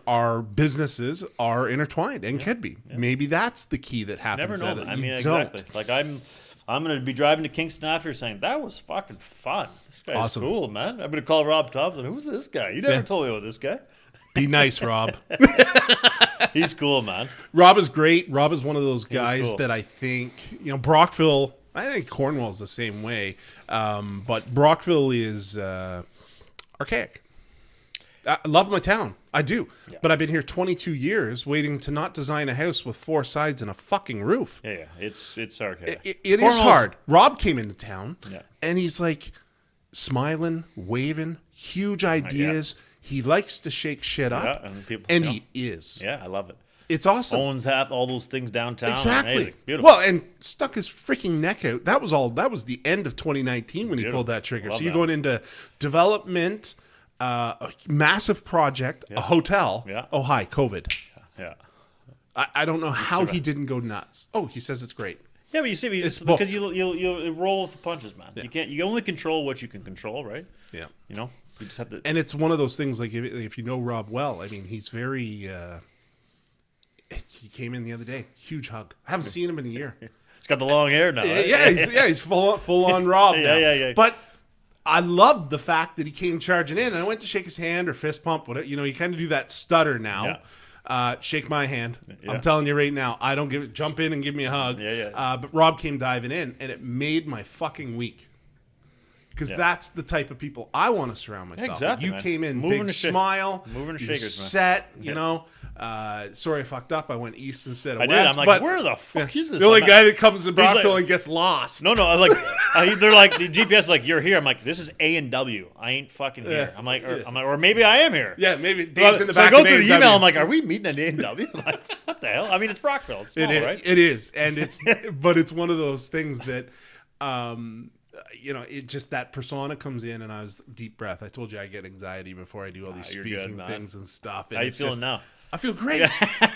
Our businesses are intertwined and could be. Yeah. Maybe that's the key that happens. Never know. I mean, exactly. Like I'm going to be driving to Kingston after saying, that was fucking fun. This guy's awesome. Cool, man. I'm going to call Rob Thompson. Who's this guy? You never told me about this guy. Be nice, Rob. He's cool, man. Rob is great. Rob is one of those guys that I think, Brockville, I think Cornwall's the same way. But Brockville is archaic. I love my town. I do. Yeah. But I've been here 22 years waiting to not design a house with 4 sides and a fucking roof. Yeah. It's archaic. It is hard. Rob came into town and he's like smiling, waving, huge ideas. He likes to shake shit up, and he is. Yeah, I love it. It's awesome. Owns all those things downtown. Exactly. Amazing. Beautiful. Well, and stuck his freaking neck out. That was the end of 2019 when he pulled that trigger. So you're going into development, a massive project, a hotel. Yeah. Oh, hi, COVID. Yeah. I don't know how he didn't go nuts. Oh, he says it's great. Yeah, but you see, because you'll roll with the punches, man. Yeah. You only control what you can control, right? Yeah. You just have to. And it's one of those things, like if you know Rob well, I mean, he's very. He came in the other day, huge hug. I haven't seen him in a year. He's got the long hair now. He's full on Rob now. Yeah. But I loved the fact that he came charging in, and I went to shake his hand or fist pump, whatever. You kind of do that stutter now. Yeah. Shake my hand. Yeah. I'm telling you right now, I don't jump in and give me a hug. But Rob came diving in, and it made my fucking week. Because that's the type of people I want to surround myself with. Exactly, you came in, big smile, moving shakers, set, sorry I fucked up. I went east instead of west. I did. I'm like, where the fuck is this? The only guy that comes to Brockville and gets lost. No, I'm like, they're like, the GPS is like, you're here. I'm like, this is A and W. I ain't fucking here. I'm like, or maybe I am here. Yeah, maybe Dave's in the back. So I go through the email. I'm like, are we meeting at A and W? Like, what the hell? I mean, it's Brockville. It's small, right? It is, and but it's one of those things that. It just that persona comes in, and I was deep breath. I told you I get anxiety before I do all these speaking things and stuff. And how you feeling now? I feel great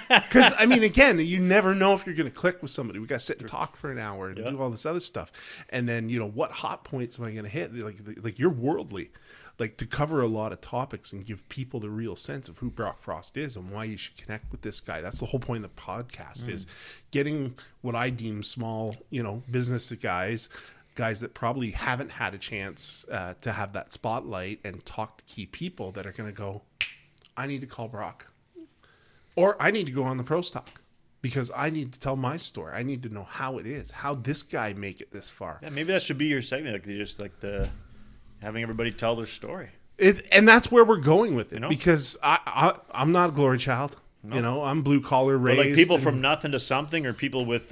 because again, you never know if you're going to click with somebody. We got to sit and talk for an hour and do all this other stuff, and then what hot points am I going to hit? Like you're worldly, like to cover a lot of topics and give people the real sense of who Brock Frost is and why you should connect with this guy. That's the whole point of the podcast is getting what I deem small, business guys that probably haven't had a chance to have that spotlight and talk to key people that are going to go, I need to call Brock. Or I need to go on the Pro Stock because I need to tell my story. I need to know how it is, how this guy make it this far. Yeah, maybe that should be your segment, just like having everybody tell their story. And that's where we're going with it because I'm not a glory child. No. I'm blue collar raised. Or like people from nothing to something, or people with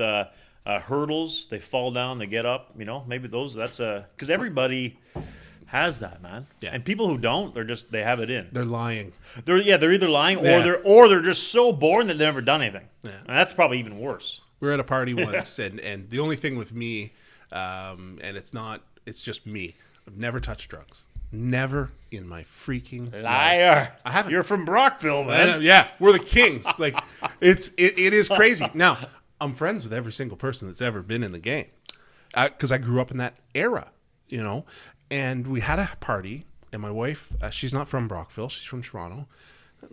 hurdles, they fall down, they get up. Maybe that's because everybody has that, man. Yeah. And people who don't, they have it in. They're lying. They're either lying or they're just so bored that they've never done anything. Yeah. And that's probably even worse. We were at a party once, and the only thing with me, and it's just me. I've never touched drugs. Never in my freaking liar. Life. I haven't. You're from Brockville, man. Yeah, we're the kings. Like it is crazy. Now I'm friends with every single person that's ever been in the game because I grew up in that era, And we had a party, and my wife, she's not from Brockville, she's from Toronto.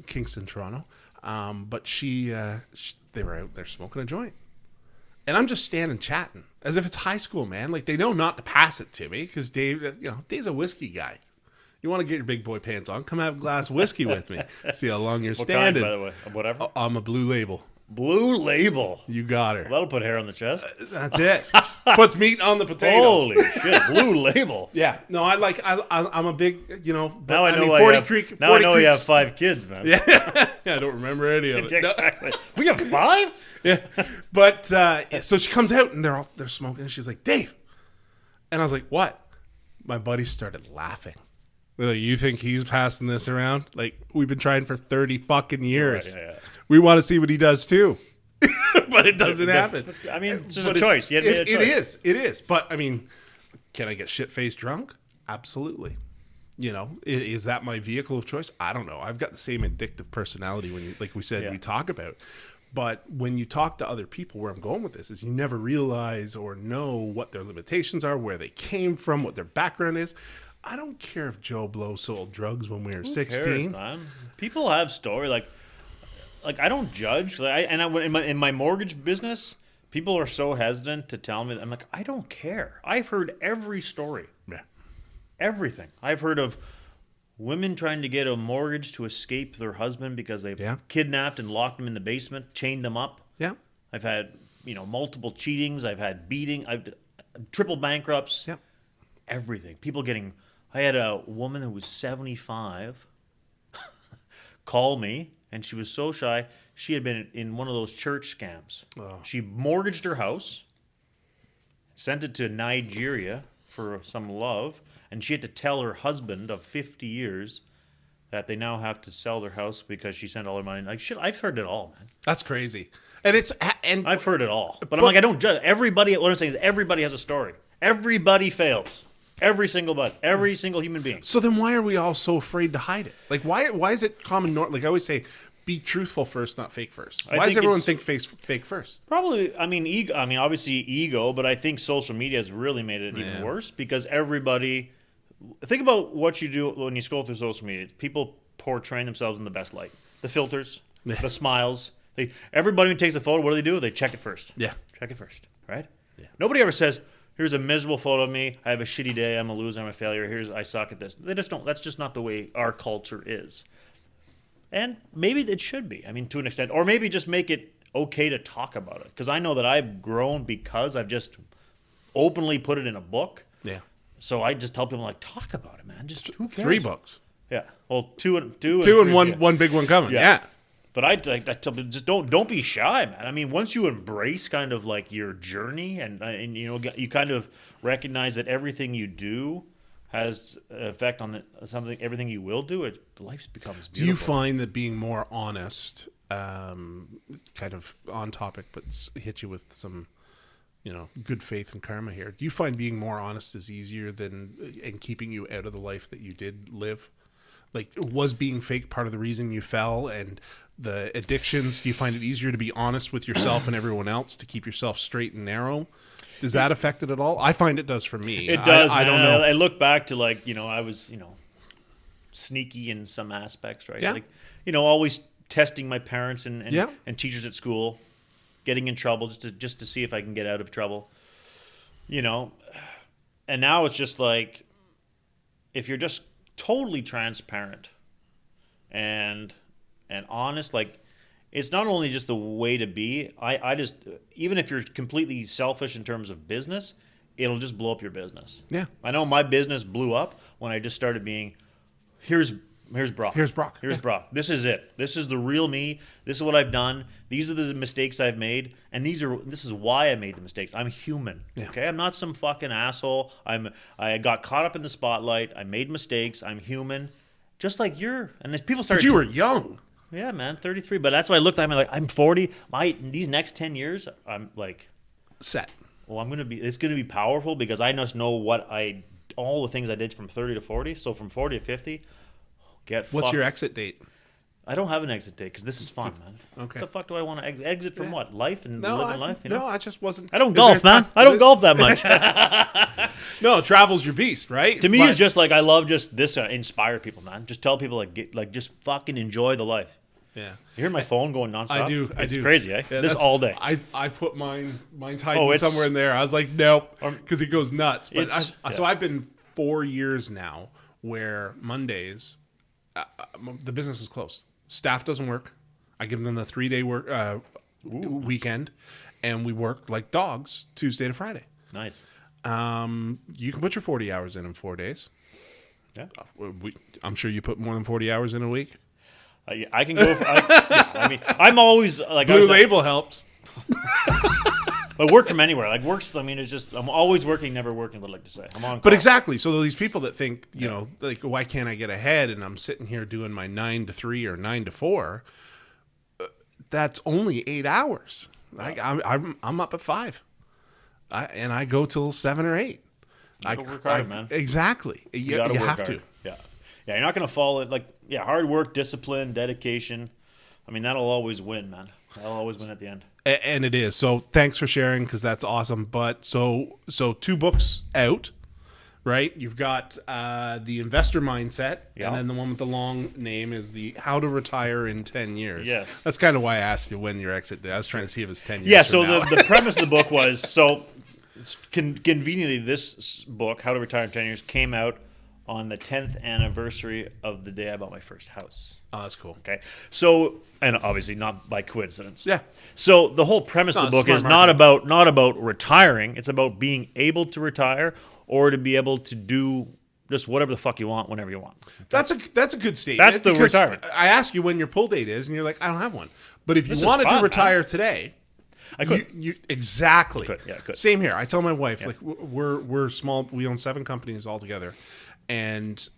Kingston, Toronto. But they were out there smoking a joint. And I'm just standing chatting as if it's high school, man. Like, they know not to pass it to me because Dave's a whiskey guy. You want to get your big boy pants on? Come have a glass of whiskey with me. See how long you're standing. What kind, by the way? Whatever. I'm a Blue Label. Blue Label. You got her. Well, that'll put hair on the chest. That's it. Puts meat on the potatoes. Holy shit! Blue Label. Yeah. No, I'm a big, Now I know why 40 you have, Creek. now I know you have 5 kids, man. Yeah. I don't remember any of it. Exactly. We have 5. Yeah. But so she comes out and they're smoking and she's like, Dave. And I was like, what? My buddy started laughing. They're like, you think he's passing this around? Like, we've been trying for 30 fucking years. Right, yeah. We want to see what he does too. But it doesn't happen. I mean, it's just a choice. You had to make a choice. It is. But I mean, can I get shit-faced drunk? Absolutely. Is that my vehicle of choice? I don't know. I've got the same addictive personality when like we said, we talk about. But when you talk to other people, where I'm going with this is you never realize or know what their limitations are, where they came from, what their background is. I don't care if Joe Blow sold drugs when we were 16. Cares, man? People have story like I don't judge. In my mortgage business, people are so hesitant to tell me. I'm like, I don't care. I've heard every story. Yeah. Everything. I've heard of women trying to get a mortgage to escape their husband because they've kidnapped and locked them in the basement, chained them up. Yeah. I've had multiple cheatings. I've had beating. I've triple bankrupts. Yeah. Everything. People getting. I had a woman who was 75 call me, and she was so shy. She had been in one of those church scams. Oh. She mortgaged her house, sent it to Nigeria for some love, and she had to tell her husband of 50 years that they now have to sell their house because she sent all her money. Like, shit, I've heard it all, man. That's crazy. And I've heard it all. But I'm like, I don't judge. Everybody, what I'm saying is everybody has a story. Everybody fails. Every single human being. So then why are we all so afraid to hide it? Like, why is it common norm? Like I always say, be truthful first, not fake first. Why does everyone think fake first? Probably, ego. Obviously ego, but I think social media has really made it even worse because everybody. Think about what you do when you scroll through social media. People portraying themselves in the best light. The filters, the smiles. Everybody who takes a photo, what do? They check it first. Yeah. Check it first, right? Yeah. Nobody ever says, here's a miserable photo of me. I have a shitty day. I'm a loser. I'm a failure. I suck at this. They just don't. That's just not the way our culture is. And maybe it should be. To an extent. Or maybe just make it okay to talk about it. Because I know that I've grown because I've just openly put it in a book. Yeah. So I just tell people, talk about it, man. Just who cares? 3 books. Yeah. Well, two and one big one coming. Yeah. But I tell people, just don't be shy, man. Once you embrace kind of like your journey and you kind of recognize that everything you do has an effect on everything you will do, life becomes beautiful. Do you find that being more honest, kind of on topic, but hit you with some, good faith and karma here? Do you find being more honest is easier and keeping you out of the life that you did live? Like, was being fake part of the reason you fell and the addictions? Do you find it easier to be honest with yourself and everyone else to keep yourself straight and narrow? Does that affect it at all? I find it does for me. It does. I don't know. I look back to I was, sneaky in some aspects, right? Yeah. Always testing my parents and teachers at school, getting in trouble just to see if I can get out of trouble. And now it's just like, if you're just totally transparent and honest, it's not only just the way to be. I just, even if you're completely selfish in terms of business, it'll just blow up your business. Yeah. I know my business blew up when I just started being, here's Brock. Here's Brock. Brock. This is it. This is the real me. This is what I've done. These are the mistakes I've made, and this is why I made the mistakes. I'm human. Yeah. Okay? I'm not some fucking asshole. I got caught up in the spotlight. I made mistakes. I'm human. Just like and as people started. But you were young. Yeah, man, 33. But that's why I looked at me like, I'm 40. These next 10 years, I'm like set. Well, it's gonna be powerful because I just know all the things I did from 30 to 40. So from 40 to 50. What's your exit date? I don't have an exit date because this is fun, man. Okay. What the fuck do I want to exit from? What, life and living life? No, I just wasn't. I don't golf, man. I don't golf that much. No, travel's your beast, right? To me, it's just like I love just this inspire people, man. Just tell people just fucking enjoy the life. Yeah. You hear my phone going nonstop? I do. It's crazy, eh? Yeah, this all day. I put mine's hiding somewhere in there. I was like, nope, because it goes nuts. But so I've been 4 years now where Mondays, the business is closed. Staff doesn't work. I give them the 3-day work weekend, and we work like dogs Tuesday to Friday. Nice. You can put your 40 hours in 4 days. Yeah. I'm sure you put more than 40 hours in a week. I can go. I mean, I'm always like Blue Label helps. But work from anywhere, like works. I mean, it's just I'm always working, never working. Would like to say I'm on. But exactly. So these people that think, you know, like, why can't I get ahead? And I'm sitting here doing my 9 to 3 or 9 to 4. That's only 8 hours. Like I'm up at 5, and I go till 7 or 8. I work hard, man. Exactly. You have hard. to. Yeah. You're not gonna fall in hard work, discipline, dedication. I mean, that'll always win, man. That'll always win at the end. And it is. So thanks for sharing, because that's awesome. But so 2 books out, right? You've got the Investor Mindset, and then the one with the long name is the How to Retire in 10 Years. Yes. That's kind of why I asked you when your exit day. I was trying to see if it's 10 years. Yeah. So the premise of the book was conveniently this book, How to Retire in 10 Years, came out on the 10th anniversary of the day I bought my first house. Oh, that's cool. Okay. So, and obviously not by coincidence. Yeah. So the whole premise of the book is not about retiring. It's about being able to retire or to be able to do just whatever the fuck you want whenever you want. That's a good statement. That's the retirement. I asked you when your pull date is, and you're like, I don't have one. But if you wanted to retire today, I could. You exactly. I could. Same here. I tell my wife, like, we're small. We own 7 companies all together, and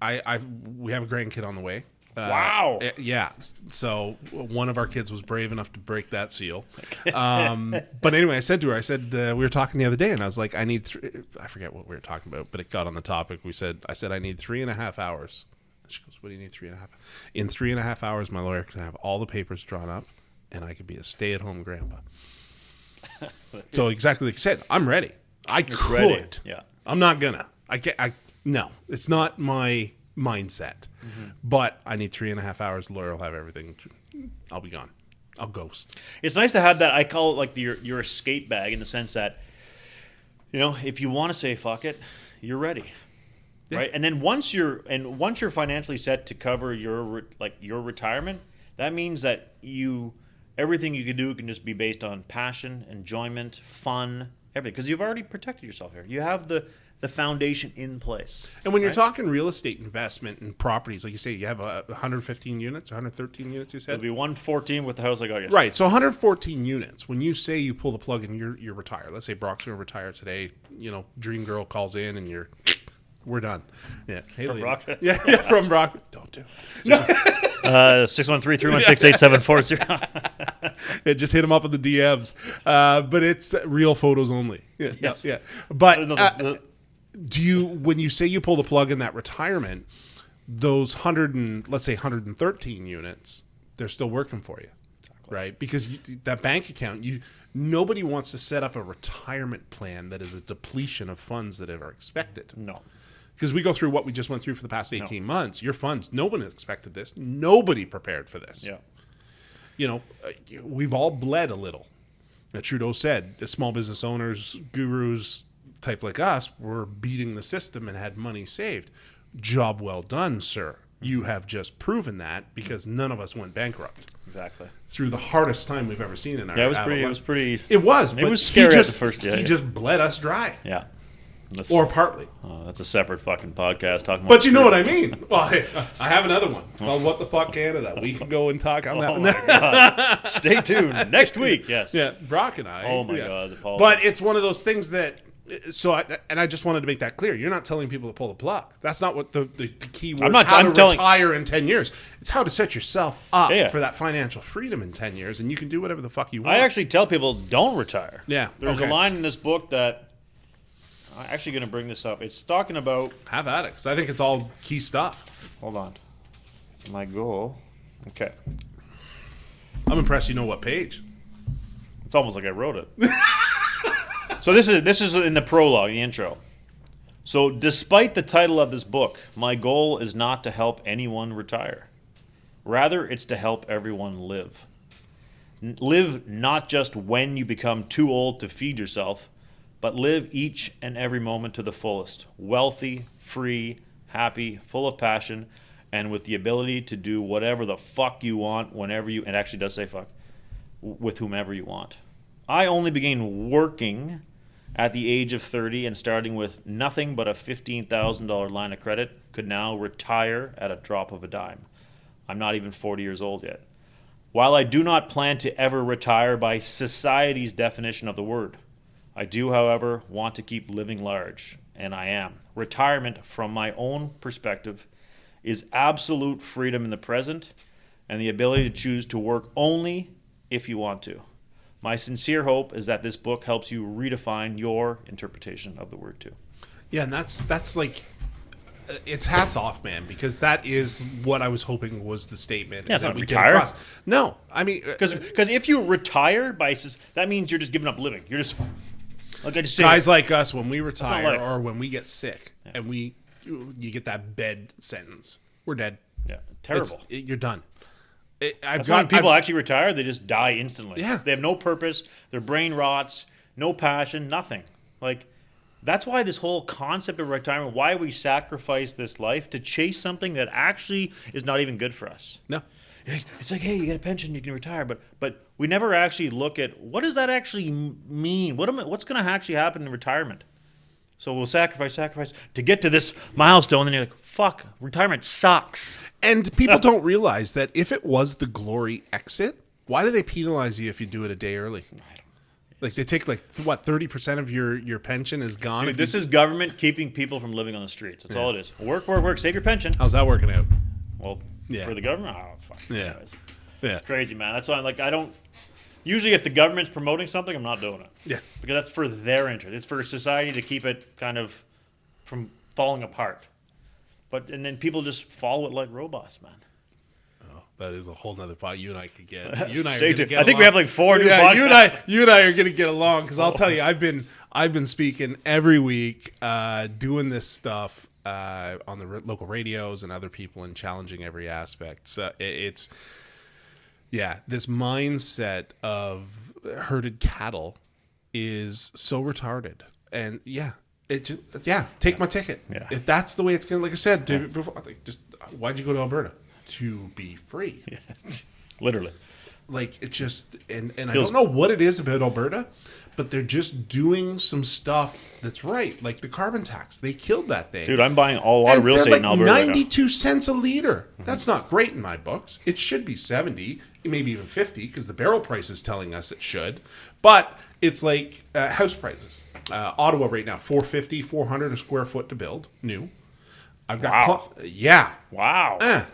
we have a grandkid on the way. Wow. Yeah. So one of our kids was brave enough to break that seal. But anyway, I said to her, we were talking the other day, and I was like, I forget what we were talking about, but it got on the topic. I said, I need 3.5 hours. She goes, what do you need 3.5? In 3.5 hours, my lawyer can have all the papers drawn up, and I could be a stay-at-home grandpa. So exactly like you said, I'm ready. I could. Ready. Yeah. I'm not gonna. No, it's not my mindset. Mm-hmm. But I need 3.5 hours. The lawyer will have everything. I'll be gone. I'll ghost. It's nice to have that. I call it like your escape bag, in the sense that, you know, if you want to say fuck it, you're ready. Yeah. Right? And then once you're financially set to cover your retirement, that means that everything you can do can just be based on passion, enjoyment, fun, everything, because you've already protected yourself here. You have the foundation in place. And when you're talking real estate investment and properties, like you say, you have 115 units, 113 units, you said? It'll be 114 with the house I got yesterday. Right, so 114 units. When you say you pull the plug and you're retired, let's say Brock's going to retire today, you know, Dream Girl calls in and we're done. Yeah. Hey, from Brock? Yeah, from Brock. Don't do it. No. 613-316-8740. Yeah, just hit him up in the DMs. But it's real photos only. Yeah, yes. Yeah. But when you say you pull the plug in that retirement, those 113 units, they're still working for you, exactly. Right? Because that bank account, nobody wants to set up a retirement plan that is a depletion of funds that are expected. No. Because we go through what we just went through for the past 18 months. Your funds, no one expected this. Nobody prepared for this. Yeah. You know, we've all bled a little. Trudeau said, the small business owners, gurus, type like us, were beating the system and had money saved. Job well done, sir. You have just proven that, because none of us went bankrupt. Exactly. Through the hardest time we've ever seen in our life. It was pretty. It was scary at the first. He just bled us dry. Yeah. Or partly. That's a separate fucking podcast talking about. But you know what I mean. Well, hey, I have another one. It's called What the Fuck Canada. We can go and talk on that one. Oh my God. Stay tuned next week. Yes. Yeah, Brock and I. Oh my God. But it's one of those things that. So I just wanted to make that clear. You're not telling people to pull the plug. That's not what the key word. I'm retire in 10 years. It's how to set yourself up for that financial freedom in 10 years, and you can do whatever the fuck you want. I actually tell people don't retire. Yeah. There's a line in this book that I'm actually going to bring this up. It's talking about. Have at it, because I think it's all key stuff. Hold on. My goal. Okay. I'm impressed you know what page. It's almost like I wrote it. So this is in the prologue, the intro. So, despite the title of this book, my goal is not to help anyone retire. Rather, it's to help everyone live. Live not just when you become too old to feed yourself, but live each and every moment to the fullest. Wealthy, free, happy, full of passion, and with the ability to do whatever the fuck you want whenever you, and it actually does say fuck, with whomever you want. I only began working at the age of 30, and starting with nothing but a $15,000 line of credit, could now retire at a drop of a dime. I'm not even 40 years old yet. While I do not plan to ever retire by society's definition of the word, I do, however, want to keep living large, and I am. Retirement, from my own perspective, is absolute freedom in the present and the ability to choose to work only if you want to. My sincere hope is that this book helps you redefine your interpretation of the word too. Yeah, and that's like, it's hats off, man, because that is what I was hoping was the statement. Yeah, it's that not we retire. get across. No, I mean, Because if you retire that means you're just giving up living. You're just like I just guys like us, when we retire life. or when we get sick and you get that bed sentence, we're dead. Yeah, terrible. You're done. When people actually retire, they just die instantly. Yeah. They have no purpose. Their brain rots. No passion. Nothing. Like, that's why this whole concept of retirement, why we sacrifice this life to chase something that actually is not even good for us. No. It's like, hey, you get a pension, you can retire, but we never actually look at what does that actually mean? What's going to actually happen in retirement? So we'll sacrifice to get to this milestone, and you're like, fuck, retirement sucks. And people don't realize that if it was the glory exit, why do they penalize you if you do it a day early? Like, they take 30% of your pension is gone. Dude, this is government keeping people from living on the streets. That's all it is. Work, save your pension. How's that working out? Well, Yeah. for the government, oh fuck. Yeah. Anyways. Yeah. It's crazy, man. That's why I'm like, I don't. Usually, if the government's promoting something, I'm not doing it. Yeah. Because that's for their interest. It's for society to keep it kind of from falling apart. And then people just follow it like robots, man. Oh, that is a whole nother fight. You and I could get. You and I are Stay gonna tuned. get I think along. we have like 4 new podcasts. You and I are going to get along, because I'll tell you, I've been speaking every week, doing this stuff on the local radios and other people, and challenging every aspect. So it's. Yeah, this mindset of herded cattle is so retarded, and take my ticket. Yeah. If that's the way it's gonna, like I said before, why'd you go to Alberta? To be free. Yeah. Literally. Like, it just, and I don't know what it is about Alberta, but they're just doing some stuff that's right, like the carbon tax. They killed that thing. Dude, I'm buying a lot of real estate in Alberta. 92 cents a liter. That's not great in my books. It should be 70, maybe even 50, because the barrel price is telling us it should. But it's like house prices. Ottawa right now, $450, $400 a square foot to build, new. I've got Wow.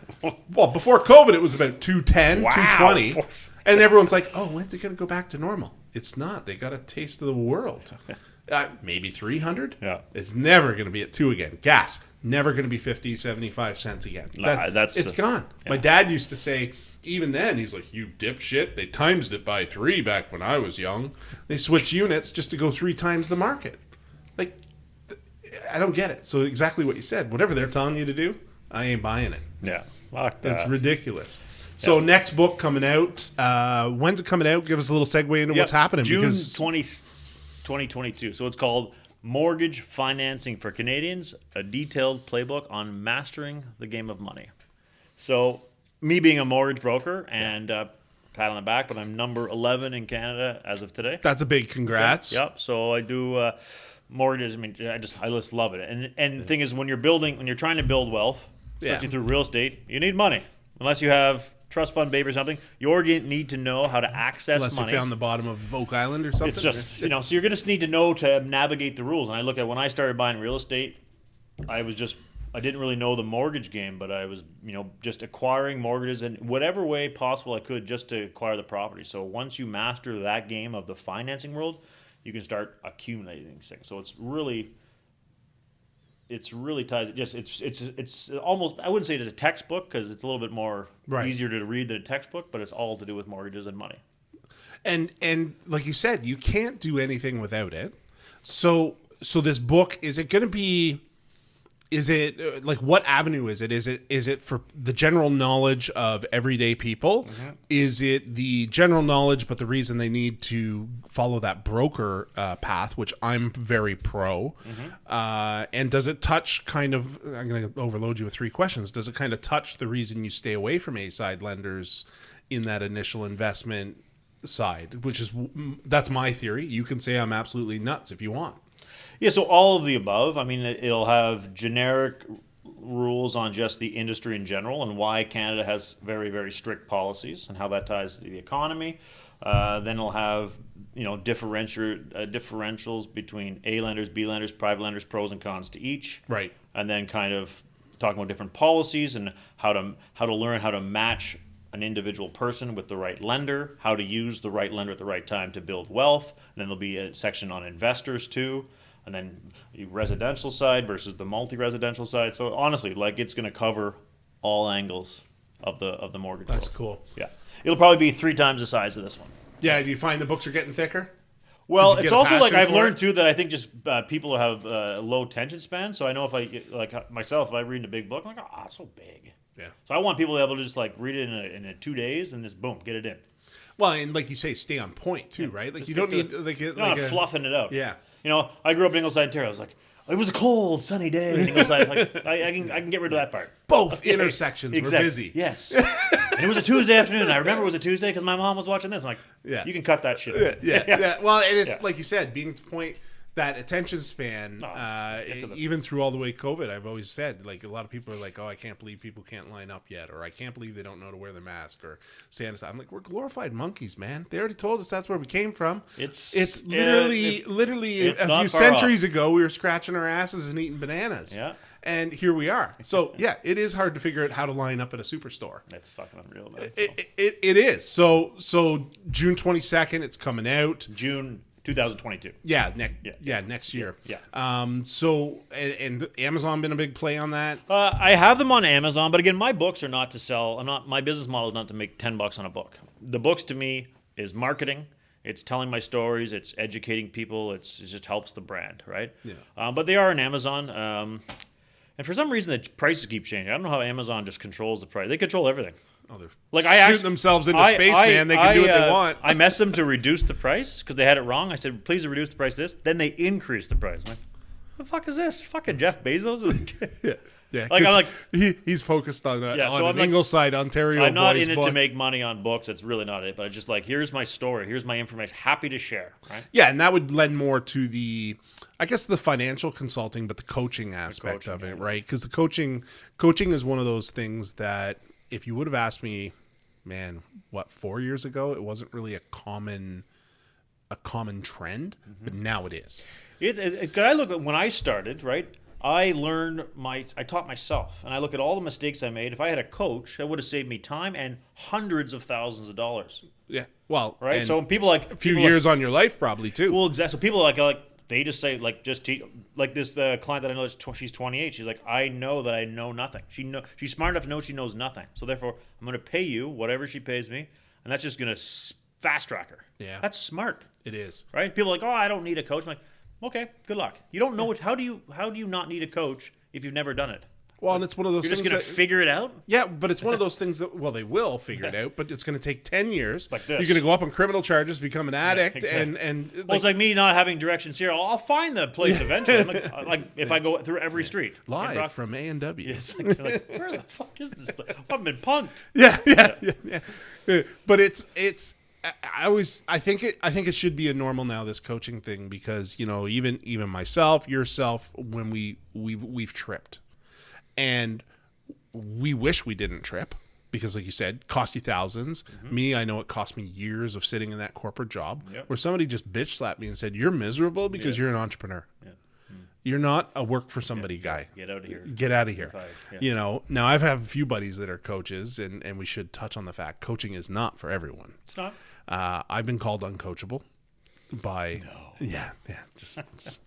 Well, before COVID, it was about 210, Wow. 220, and everyone's like, "Oh, when's it going to go back to normal?" It's not. They got a taste of the world. Maybe 300. Yeah. It's never going to be at 2 again. Gas never going to be 50, 75 cents again. It's gone. Yeah. My dad used to say, even then, he's like, "You dipshit! They times it by 3 back when I was young. They switch units just to go 3 times the market." Like, I don't get it. So exactly what you said. Whatever they're telling you to do, I ain't buying it. Yeah. Fuck that. It's ridiculous. So next book coming out. When's it coming out? Give us a little segue into what's happening. June 20, 2022. So it's called Mortgage Financing for Canadians, a detailed playbook on mastering the game of money. So me being a mortgage broker, and pat on the back, but I'm number 11 in Canada as of today. That's a big congrats. Yep. So I do mortgages. I mean, I just love it. And the thing is, when you're trying to build wealth, especially through real estate, you need money. Unless you have trust fund baby or something, you're going to need to know how to access Unless money. you found the bottom of Oak Island or something. It's just, so you're going to need to know to navigate the rules. And I look at when I started buying real estate, I didn't really know the mortgage game, but I was, just acquiring mortgages in whatever way possible I could just to acquire the property. So once you master that game of the financing world, you can start accumulating things. So it's really ties. It's almost, I wouldn't say it's a textbook, because it's a little bit more easier to read than a textbook, but it's all to do with mortgages and money. And like you said, you can't do anything without it. So so this book, is it going to be? Is it like, what avenue is it? Is it for the general knowledge of everyday people? Mm-hmm. Is it the general knowledge, but the reason they need to follow that broker path, which I'm very pro? Mm-hmm. And does it touch kind of? I'm going to overload you with 3 questions. Does it kind of touch the reason you stay away from A-side lenders in that initial investment side? Which is, that's my theory. You can say I'm absolutely nuts if you want. Yeah, so all of the above. I mean, it'll have generic rules on just the industry in general and why Canada has very, very strict policies and how that ties to the economy. Then it'll have, differentials between A lenders, B lenders, private lenders, pros and cons to each. Right. And then kind of talking about different policies and how to learn how to match an individual person with the right lender, how to use the right lender at the right time to build wealth. And then there'll be a section on investors too. And then the residential side versus the multi-residential side. So honestly, like, it's going to cover all angles of the mortgage. That's world. cool. Yeah, it'll probably be 3 times the size of this one. Yeah. Do you find the books are getting thicker? Well, it's also like I've learned it? too that I think just people have low attention span. So I know if I myself, if I read a big book, I'm like, oh, it's so big. Yeah. So I want people to be able to just like read it in 2 days and just boom, get it in. Well, and like you say, stay on point too, right? Like, you don't need You're not fluffing it out. Yeah. I grew up in Ingleside, Ontario. I was like, it was a cold, sunny day in Ingleside. Like, I can get rid of that part. Both intersections were busy. Yes. And it was a Tuesday afternoon. I remember it was a Tuesday because my mom was watching this. I'm like, yeah, you can cut that shit. Yeah. Well, and it's like you said, being to point, that attention span, even through all the way COVID, I've always said, like, a lot of people are like, oh, I can't believe people can't line up yet, or I can't believe they don't know to wear their mask or sanitize. I'm like, we're glorified monkeys, man. They already told us that's where we came from. It's literally a few centuries ago, we were scratching our asses and eating bananas. Yeah. And here we are. So, yeah, it is hard to figure out how to line up at a superstore. That's fucking unreal, man. It is. So June 22nd, it's coming out. June 2022. Yeah, next year. Yeah. So, and Amazon been a big play on that? I have them on Amazon, but again, my books are not to sell. My business model is not to make $10 on a book. The books to me is marketing. It's telling my stories. It's educating people. It just helps the brand, right? Yeah. But they are on Amazon. And for some reason, the prices keep changing. I don't know how Amazon just controls the price. They control everything. Oh, they're shooting themselves into space, man. They can do what they want. I messed them to reduce the price because they had it wrong. I said, please reduce the price of this. Then they increased the price. I'm like, what the fuck is this? Fucking Jeff Bezos? Yeah, I'm like, he's focused on that. Yeah, so on Ingleside, Ontario. I'm not in it to make money on books. That's really not it. But I'm just like, here's my story. Here's my information. Happy to share. Right? Yeah, and that would lend more to the, I guess, the financial consulting, but the coaching aspect of it, right? Because the coaching is one of those things that if you would have asked me, man, 4 years ago, it wasn't really a common trend, but now it is. I look at when I started, right? I taught myself, and I look at all the mistakes I made. If I had a coach, that would have saved me time and hundreds of thousands of dollars. Yeah, well, right. So people like a few years on your life, probably too. Well, exactly. So people like they just say just teach, like this client that I know she's 28. She's like, I know that I know nothing. She's smart enough to know she knows nothing. So therefore, I'm going to pay you whatever she pays me, and that's just going to fast track her. Yeah, that's smart. It is, right? People are like, oh, I don't need a coach. I'm like, okay, good luck. You don't know how do you not need a coach if you've never done it? Well, and it's one of those things things you're just going to figure it out? Yeah, but it's one of those things that, well, they will figure it out, but it's going to take 10 years. Like this. You're going to go up on criminal charges, become an addict, exactly. and well, it's like me not having directions here. I'll find the place eventually. I'm like if I go through every street. Live from A&W. Yes, like, where the fuck is this place? I've been punked. Yeah. But it's I think it should be a normal now, this coaching thing, because even myself, yourself, when we've tripped, and we wish we didn't trip, because like you said, cost you thousands. Mm-hmm. Me, I know it cost me years of sitting in that corporate job where somebody just bitch slapped me and said, you're miserable because you're an entrepreneur. Yeah. You're not a work for somebody guy. Get out of here. Get out of here. Now I've had a few buddies that are coaches, and we should touch on the fact coaching is not for everyone. It's not. I've been called uncoachable. by. No. Yeah, just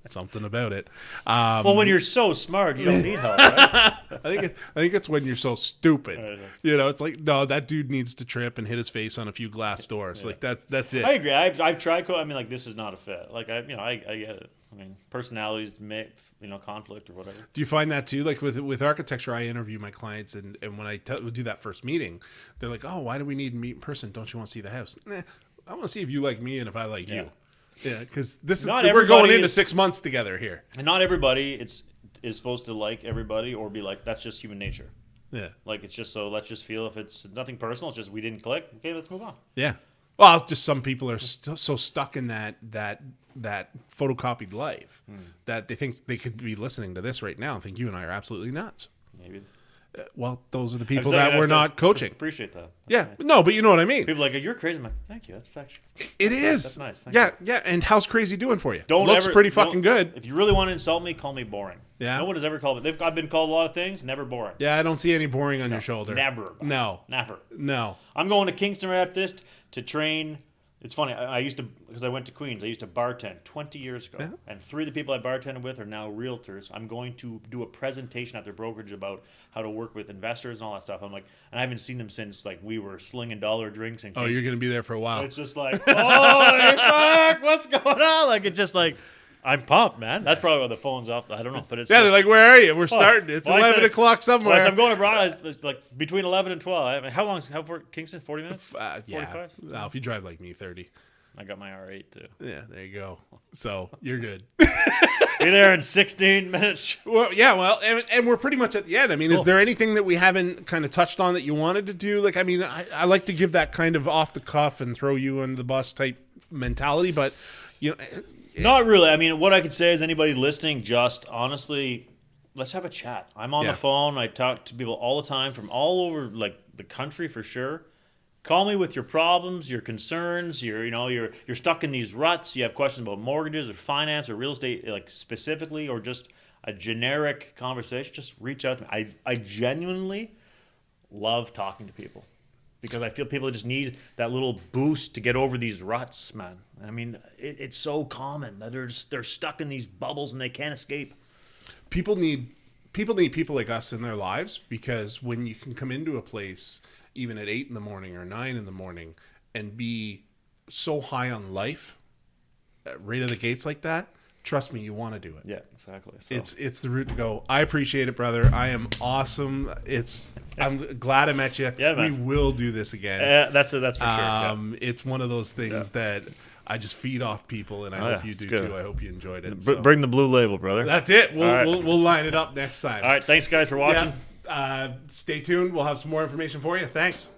something about it. Well, when you're so smart, you don't need help, right? I think it's when you're so stupid. It's like, no, that dude needs to trip and hit his face on a few glass doors. Yeah. Like that's it. I agree. I've tried. I mean, like, this is not a fit. Like, I get it. I mean, personalities make conflict or whatever. Do you find that too? Like with architecture, I interview my clients, and when I do that first meeting, they're like, "Oh, why do we need to meet in person? Don't you want to see the house?" Nah, I want to see if you like me and if I like you. Yeah, because we're going into 6 months together here, and not everybody is supposed to like everybody or be like, that's just human nature. Yeah, like, it's just, so let's just feel, if it's nothing personal, it's just we didn't click. Okay, let's move on. Yeah, well, it's just some people are so stuck in that photocopied life that they think they could be listening to this right now and think you and I are absolutely nuts. Maybe. Well, those are the people that we're not coaching. Appreciate that. Yeah, no, but you know what I mean. People are like, you're crazy. I'm like, thank you. That's factual. It is. That's nice. Thank you. You. Yeah. And how's crazy doing for you? Looks pretty fucking good. If you really want to insult me, call me boring. Yeah. No one has ever called me. I've been called a lot of things. Never boring. Yeah, I don't see any boring on your shoulder. Never. No. Never. No. I'm going to Kingston right after this to train. It's funny. I used to, because I went to Queens, I used to bartend 20 years ago. Yeah. And 3 of the people I bartended with are now realtors. I'm going to do a presentation at their brokerage about how to work with investors and all that stuff. I'm like, and I haven't seen them since, like, we were slinging dollar drinks. And you're going to be there for a while. It's just like, holy fuck, what's going on? Like, it's just like, I'm pumped, man. That's probably why the phone's off. I don't know, but it's they're like, where are you? We're starting. It's 11 o'clock somewhere. I'm going abroad. It's like between 11 and 12. I mean, how far Kingston? 40 minutes? 45? No, if you drive like me, 30. I got my R8 too. Yeah, there you go. So you're good. Be there in 16 minutes. Well, yeah, and we're pretty much at the end. I mean, cool. Is there anything that we haven't kind of touched on that you wanted to do? Like, I mean, I like to give that kind of off the cuff and throw you on the bus type mentality, but not really. I mean, what I could say is, anybody listening, just honestly, let's have a chat. I'm on the phone. I talk to people all the time from all over, like, the country for sure. Call me with your problems, your concerns. You're stuck in these ruts. You have questions about mortgages or finance or real estate, like, specifically, or just a generic conversation. Just reach out to me. I genuinely love talking to people, because I feel people just need that little boost to get over these ruts, man. I mean, it's so common that they're stuck in these bubbles and they can't escape. People need people like us in their lives, because when you can come into a place even at 8 a.m. or 9 a.m. and be so high on life right out of the gates like that, trust me, you want to do it. Yeah, exactly. So. It's the route to go. I appreciate it, brother. I am awesome. I'm glad I met you. Yeah, man. We will do this again. That's for sure. Yeah. It's one of those things that I just feed off people, and I hope you do too. I hope you enjoyed it. Bring the blue label, brother. That's it. We'll line it up next time. All right. Thanks, guys, for watching. Yeah. Stay tuned. We'll have some more information for you. Thanks.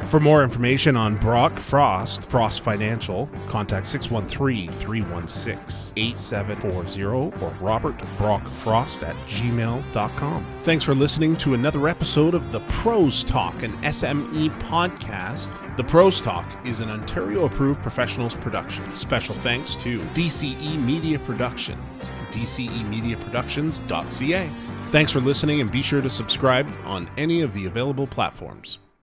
For more information on Brock Frost Financial, contact 613-316-8740 or robertbrockfrost@gmail.com. Thanks for listening to another episode of the Pros Talk, an SME podcast. The Pros Talk is an Ontario-approved professionals production. Special thanks to DCE Media Productions, dcemediaproductions.ca. Thanks for listening, and be sure to subscribe on any of the available platforms.